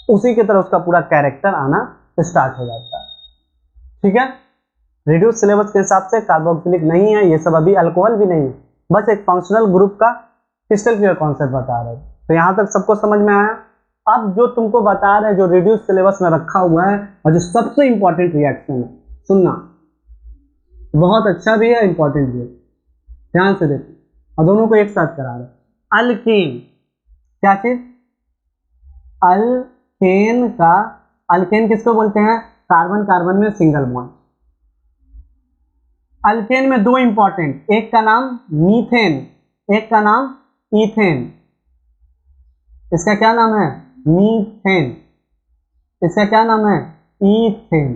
उसी की तरह उसका पूरा कैरेक्टर आना स्टार्ट हो जाता है। ठीक है, रिड्यूस सिलेबस के हिसाब से कार्बोक्सिलिक नहीं है, ये सब अभी अल्कोहल भी नहीं है, बस एक फंक्शनल ग्रुप का क्रिस्टल क्लियर कॉन्सेप्ट बता रहे। तो यहां तक सबको समझ में आया? अब जो तुमको बता रहे, जो रिड्यूस सिलेबस में रखा हुआ है और जो सबसे इंपॉर्टेंट रिएक्शन है, सुनना, बहुत अच्छा भी है, इंपॉर्टेंट भी है, ध्यान से देखो, और दोनों को एक साथ करा रहे। अल्केन, क्या चीज? अल्केन का, अल्केन किसको बोलते हैं? कार्बन कार्बन में सिंगल बॉन्ड। अल्केन में 2 इंपॉर्टेंट, एक का नाम मीथेन, एक का नाम ईथेन। इसका क्या नाम है? मीथेन। इसका क्या नाम है? ईथेन।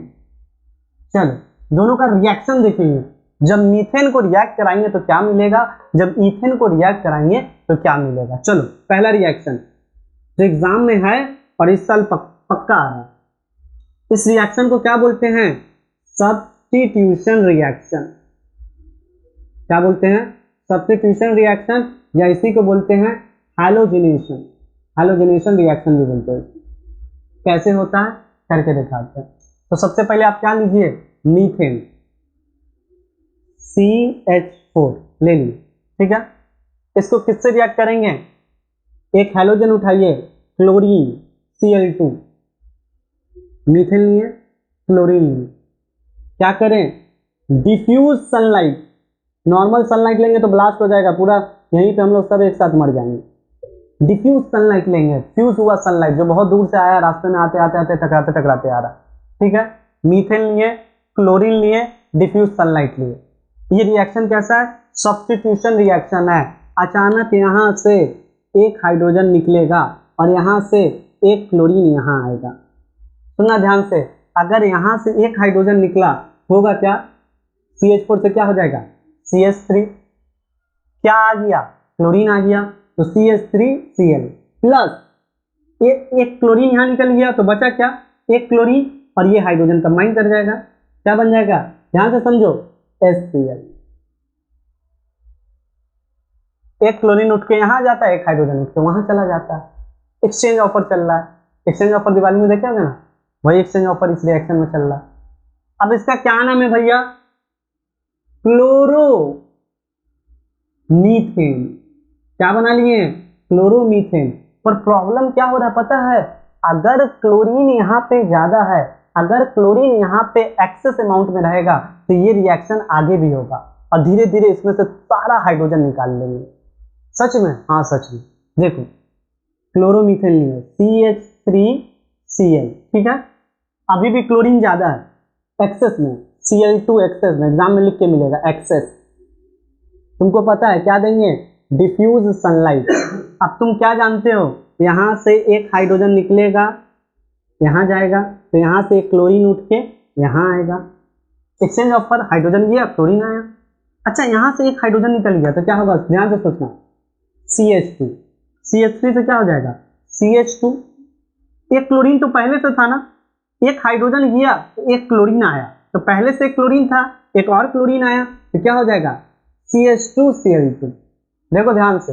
चलो दोनों का रिएक्शन देखेंगे, जब मीथेन को रिएक्ट कराएंगे तो क्या मिलेगा, जब ईथेन को रिएक्ट कराएंगे तो क्या मिलेगा। चलो पहला रिएक्शन जो एग्जाम में है और इस साल पक्का आ रहा है, इस रिएक्शन को क्या बोलते हैं? Substitution reaction. क्या बोलते हैं? सब्स्टिट्यूशन रिएक्शन, या इसी को बोलते हैं हैलोजिनेशन। हैलोजिनेशन रिएक्शन भी बोलते हैं। कैसे होता है करके दिखाते हैं। तो सबसे पहले आप क्या लीजिए? मीथेन, CH4 ले लीजिए, ठीक है। इसको किससे रिएक्ट करेंगे? एक हैलोजन उठाइए, क्लोरीन, Cl2, मीथेन लिए, क्लोरीन लिए, क्या करें? डिफ्यूज सनलाइट, नॉर्मल सनलाइट लेंगे तो ब्लास्ट हो जाएगा पूरा, यहीं पे हम लोग सब एक साथ मर जाएंगे। डिफ्यूज सनलाइट लेंगे, फ्यूज हुआ सनलाइट जो बहुत दूर से आया, रास्ते में आते आते आते टकराते टकराते आ रहा, ठीक है। मीथेन लिए, क्लोरीन लिए, डिफ्यूज सनलाइट लिए। ये रिएक्शन कैसा है? सब्स्टिट्यूशन रिएक्शन है। अचानक यहां से एक हाइड्रोजन निकलेगा और यहां से एक क्लोरीन यहां आएगा। सुनना ध्यान से, अगर यहां से एक हाइड्रोजन निकला होगा क्या? CH4 से क्या हो जाएगा? CH3। क्या आ गया? क्लोरीन आ गया, तो CH3Cl प्लस एक क्लोरीन यहां निकल गया, तो बचा क्या? एक क्लोरीन और ये हाइड्रोजन कंबाइन कर जाएगा, क्या बन जाएगा? ध्यान से समझो, HCl। एक क्लोरीन उठ के यहां जाता है, एक हाइड्रोजन उठ के वहां चला जाता है। एक्सचेंज ऑफर चल रहा है, एक्सचेंज ऑफर दिवाली में देखे होंगे ना, वही एक्सचेंज ऑफर इस रिएक्शन में चल रहा है। अब इसका क्या नाम है भैया? क्लोरो मीथेन, क्या बना लिए, क्लोरोमीथेन। पर प्रॉब्लम क्या हो रहा है पता है, अगर क्लोरीन यहाँ पे ज्यादा है, अगर क्लोरीन यहाँ पे एक्सेस अमाउंट में रहेगा तो ये रिएक्शन आगे भी होगा और धीरे धीरे इसमें से सारा हाइड्रोजन निकाल लेंगे। सच में, हाँ सच में। देखो क्लोरोमीथेन लिए CH3Cl, ठीक है, अभी भी क्लोरीन ज्यादा है एक्सेस में, Cl2 एक्सेस में, एग्जाम में लिख के मिलेगा एक्सेस। तुमको पता है क्या देंगे, डिफ्यूज सनलाइट। अब तुम क्या जानते हो, यहां से एक हाइड्रोजन निकलेगा, यहां जाएगा, तो यहां से एक क्लोरीन उठ के यहां आएगा, एक्सचेंज ऑफर, हाइड्रोजन गया क्लोरीन आया। अच्छा यहां से एक हाइड्रोजन निकल गया तो क्या होगा, ध्यान से सोचना, CH2, CH3 से क्या हो जाएगा CH2, एक क्लोरीन तो पहले से था ना, एक हाइड्रोजन गया तो एक क्लोरीन आया, तो पहले से एक क्लोरीन था, एक और क्लोरीन आया तो क्या हो जाएगा CH2Cl2। देखो ध्यान से,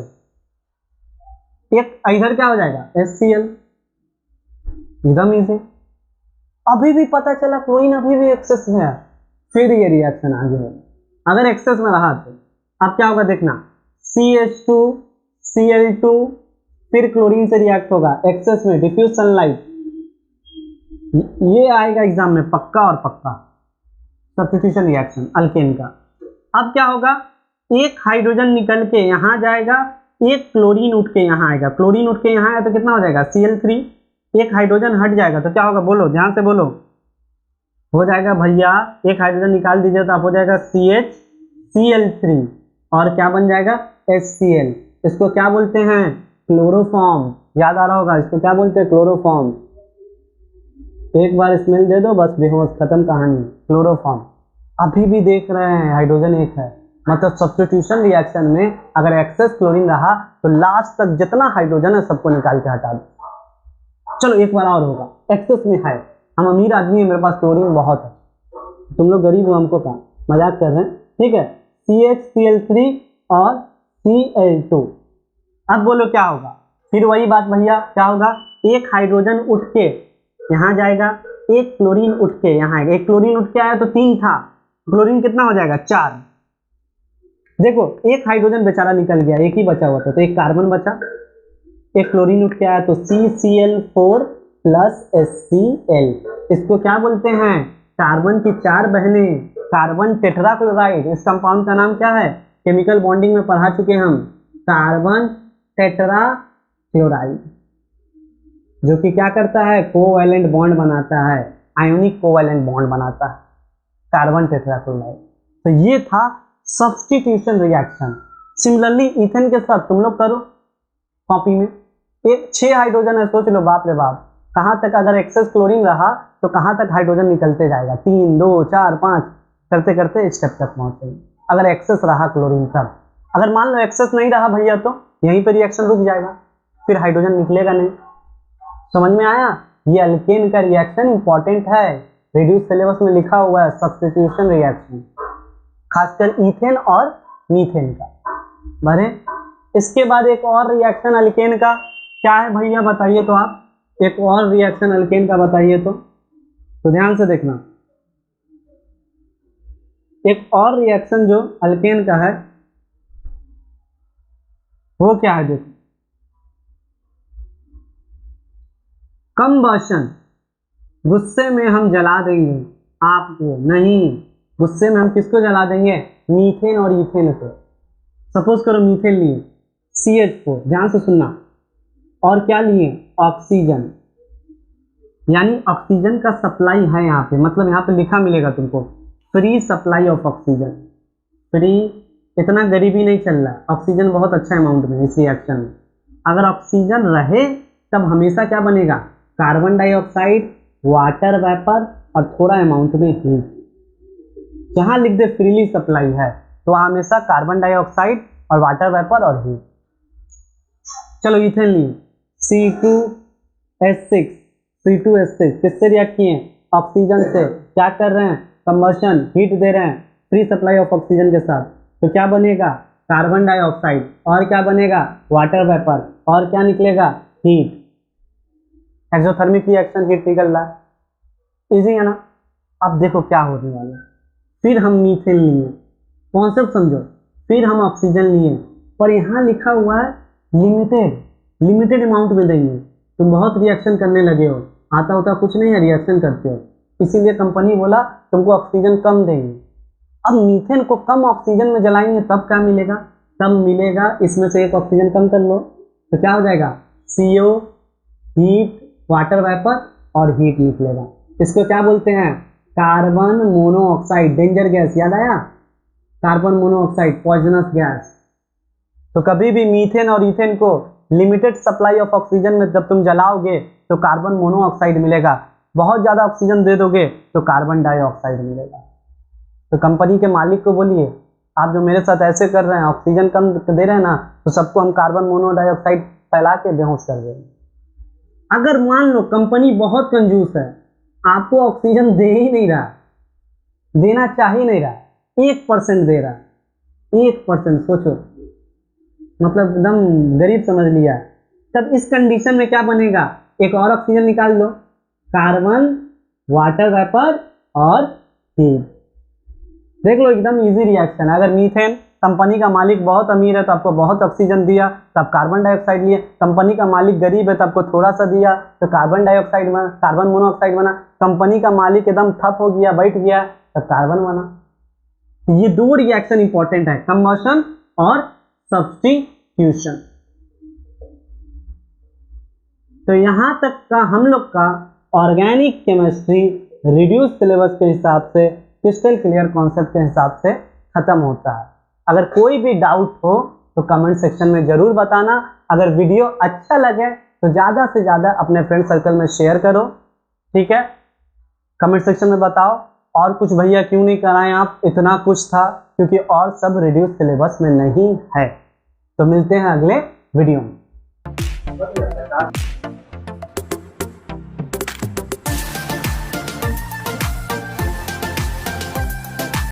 एक इधर क्या हो जाएगा HCl, एकदम इजी। अभी भी पता चला क्लोरीन अभी भी एक्सेस में है, फिर ये रिएक्शन आगे होगा। अगर एक्सेस में रहा तो अब क्या होगा देखना, CH2Cl2 फिर क्लोरीन से रिएक्ट होगा एक्सेस में, डिफ्यूज सनलाइट, ये आएगा एग्जाम में पक्का और पक्का, सब्स्टिट्यूशन रिएक्शन अल्केन का। अब क्या होगा, एक हाइड्रोजन निकल के यहां जाएगा, एक क्लोरीन उठ के यहां आएगा, क्लोरीन उठ के यहां आया तो कितना हो जाएगा Cl3, एक हाइड्रोजन हट जाएगा तो क्या होगा, बोलो ध्यान से बोलो, हो जाएगा भैया, एक हाइड्रोजन निकाल दीजिए तो आप हो जाएगा CHCl3 और क्या बन जाएगा HCl। इसको क्या बोलते हैं, क्लोरोफॉर्म, याद आ रहा होगा इसको क्या बोलते हैं, क्लोरोफॉर्म। एक बार स्मेल दे दो बस बेहोश, खत्म कहानी, क्लोरोफॉर्म। अभी भी देख रहे हैं हाइड्रोजन एक है, मतलब सब्स्टिट्यूशन रिएक्शन में अगर एक्सेस क्लोरीन रहा तो लास्ट तक जितना हाइड्रोजन है सबको निकाल के हटा दो। चलो एक बार और होगा, एक्सेस में है, हम अमीर आदमी है, मेरे पास क्लोरीन बहुत है, तुम लोग गरीब हो, हमको क्या, मजाक कर रहे हैं, ठीक है, CHCl3 और Cl2। अब बोलो क्या होगा, फिर वही बात भैया, क्या होगा, एक हाइड्रोजन उठ के यहां जाएगा, एक क्लोरीन उठ के यहां आएगा, एक क्लोरीन उठ के आया तो 3 था, क्लोरीन कितना हो जाएगा 4। देखो एक हाइड्रोजन बेचारा निकल गया, एक ही बचा हुआ था तो एक कार्बन बचा, एक क्लोरीन उठ के आया तो CCl4 प्लस HCl। इसको क्या बोलते हैं, कार्बन की 4 बहनें, कार्बन टेट्राक्लोराइड। इस कंपाउंड का नाम क्या है, केमिकल बॉन्डिंग में पढ़ा चुके हम, कार्बन टेट्राक्लोराइड, जो कि क्या करता है, कोवैलेंट बॉन्ड बनाता है, आयोनिक कोवैलेंट बॉन्ड बनाता है, कार्बन टेट्राक्लोराइड। तो ये था सब्स्टिट्यूशन रिएक्शन। सिमिलरली इथेन के साथ तुम लोग करो कॉपी में, एक 6 हाइड्रोजन है, सोच लो बाप रे बाप, कहाँ तक अगर एक्सेस क्लोरीन रहा तो कहाँ तक हाइड्रोजन निकलते जाएगा, 3 2 4 5 करते करते स्टेप तक पहुंचेंगे अगर एक्सेस रहा क्लोरीन तब। अगर मान लो एक्सेस नहीं रहा भैया तो यहीं पर रिएक्शन रुक जाएगा, फिर हाइड्रोजन निकलेगा नहीं। समझ में आया, ये अल्केन का रिएक्शन इंपॉर्टेंट है, रेड्यूस सिलेबस में लिखा हुआ है, सब्स्टिट्यूशन रिएक्शन, खासकर इथेन और मीथेन का भरे। इसके बाद एक और रिएक्शन अल्केन का क्या है भैया बताइए, तो आप एक और रिएक्शन अल्केन का बताइए तो ध्यान से देखना, एक और रिएक्शन जो अल्केन का है वो क्या है, देखो कंबशन, गुस्से में हम जला देंगे आपको, नहीं, गुस्से में हम किसको जला देंगे, मीथेन और इथेन को। सपोज करो मीथेन लिए CH4, ध्यान से सुनना, और क्या लिए ऑक्सीजन, यानी ऑक्सीजन का सप्लाई है यहाँ पे, मतलब यहाँ पे लिखा मिलेगा तुमको free supply of oxygen, free, इतना गरीबी नहीं चल रहा है, ऑक्सीजन बहुत अच्छा अमाउंट में इस रिएक्शन में। अगर ऑक्सीजन रहे तब हमेशा क्या बनेगा, कार्बन डाइऑक्साइड, वाटर वेपर और थोड़ा अमाउंट में हीट। जहां लिख दे फ्रीली सप्लाई है तो हमेशा कार्बन डाइऑक्साइड और वाटर वेपर और हीट। चलो इथेन लिए C2H6, C2H6 किससे रिएक्ट किए, ऑक्सीजन से, क्या कर रहे हैं, कंबशन, हीट दे रहे हैं, फ्री सप्लाई ऑफ ऑक्सीजन के साथ, तो क्या बनेगा कार्बन डाइऑक्साइड, और क्या बनेगा वाटर वेपर, और क्या निकलेगा हीट, एक्सोथर्मिक रिएक्शन, हीट निकल रहा है, इजी है ना। अब देखो क्या होने वाला है, फिर हम मीथेन लिए, कॉन्सेप्ट समझो, फिर हम ऑक्सीजन लिए, पर यहाँ लिखा हुआ है लिमिटेड अमाउंट में देंगे। तुम बहुत रिएक्शन करने लगे हो, आता होता कुछ नहीं है, रिएक्शन करते हो, इसीलिए कंपनी बोला तुमको ऑक्सीजन कम देंगे। अब मीथेन को कम ऑक्सीजन में जलाएंगे तब क्या मिलेगा? तब मिलेगा, इसमें से एक ऑक्सीजन कम कर लो तो क्या हो जाएगा? CO, हीट, वाटर वेपर और हीट निकलेगा। इसको क्या बोलते हैं? कार्बन मोनोऑक्साइड, डेंजर गैस, याद आया? Carbon monoxide poisonous gas. तो कभी भी मीथेन और इथेन को लिमिटेड सप्लाई ऑफ ऑक्सीजन में जब तुम जलाओगे तो कार्बन मोनोऑक्साइड मिलेगा, बहुत ज्यादा ऑक्सीजन दे दोगे तो कार्बन डाइऑक्साइड मिलेगा। तो कंपनी के मालिक को बोलिए, आप जो मेरे साथ ऐसे कर रहे हैं, ऑक्सीजन कम दे रहे हैं ना, तो सबको हम कार्बन मोनोडाइऑक्साइड फैला के बेहोश कर देंगे। अगर मान लो कंपनी बहुत कंजूस है, आपको ऑक्सीजन दे ही नहीं रहा, देना चाह ही नहीं रहा, 1% दे रहा, 1%, सोचो, मतलब एकदम गरीब समझ लिया। तब इस कंडीशन में क्या बनेगा? एक और ऑक्सीजन निकाल लो, कार्बन, वाटर वेपर और हीट। देख लो एकदम इजी रिएक्शन। अगर मीथेन, कंपनी का मालिक बहुत अमीर है तो आपको बहुत ऑक्सीजन दिया, तब कार्बन डाइऑक्साइड लिए। कंपनी का मालिक गरीब है तो आपको थोड़ा सा दिया तो कार्बन डाइऑक्साइड बना, कार्बन मोनोऑक्साइड बना। कंपनी का मालिक एकदम ठप हो गया, बैठ गया, तो कार्बन बना। ये दो रिएक्शन इंपॉर्टेंट है, कंबशन और सब्स्टिट्यूशन। तो यहां तक का हम लोग का ऑर्गेनिक केमिस्ट्री रिड्यूस सिलेबस के हिसाब से, क्रिस्टल क्लियर कॉन्सेप्ट के हिसाब से खत्म होता है। अगर कोई भी डाउट हो तो कमेंट सेक्शन में जरूर बताना। अगर वीडियो अच्छा लगे तो ज़्यादा से ज़्यादा अपने फ्रेंड सर्कल में शेयर करो, ठीक है? कमेंट सेक्शन में बताओ और कुछ भैया क्यों नहीं कराएं आप, इतना कुछ था, क्योंकि और सब रिड्यूस सिलेबस में नहीं है। तो मिलते हैं अगले वीडियो में।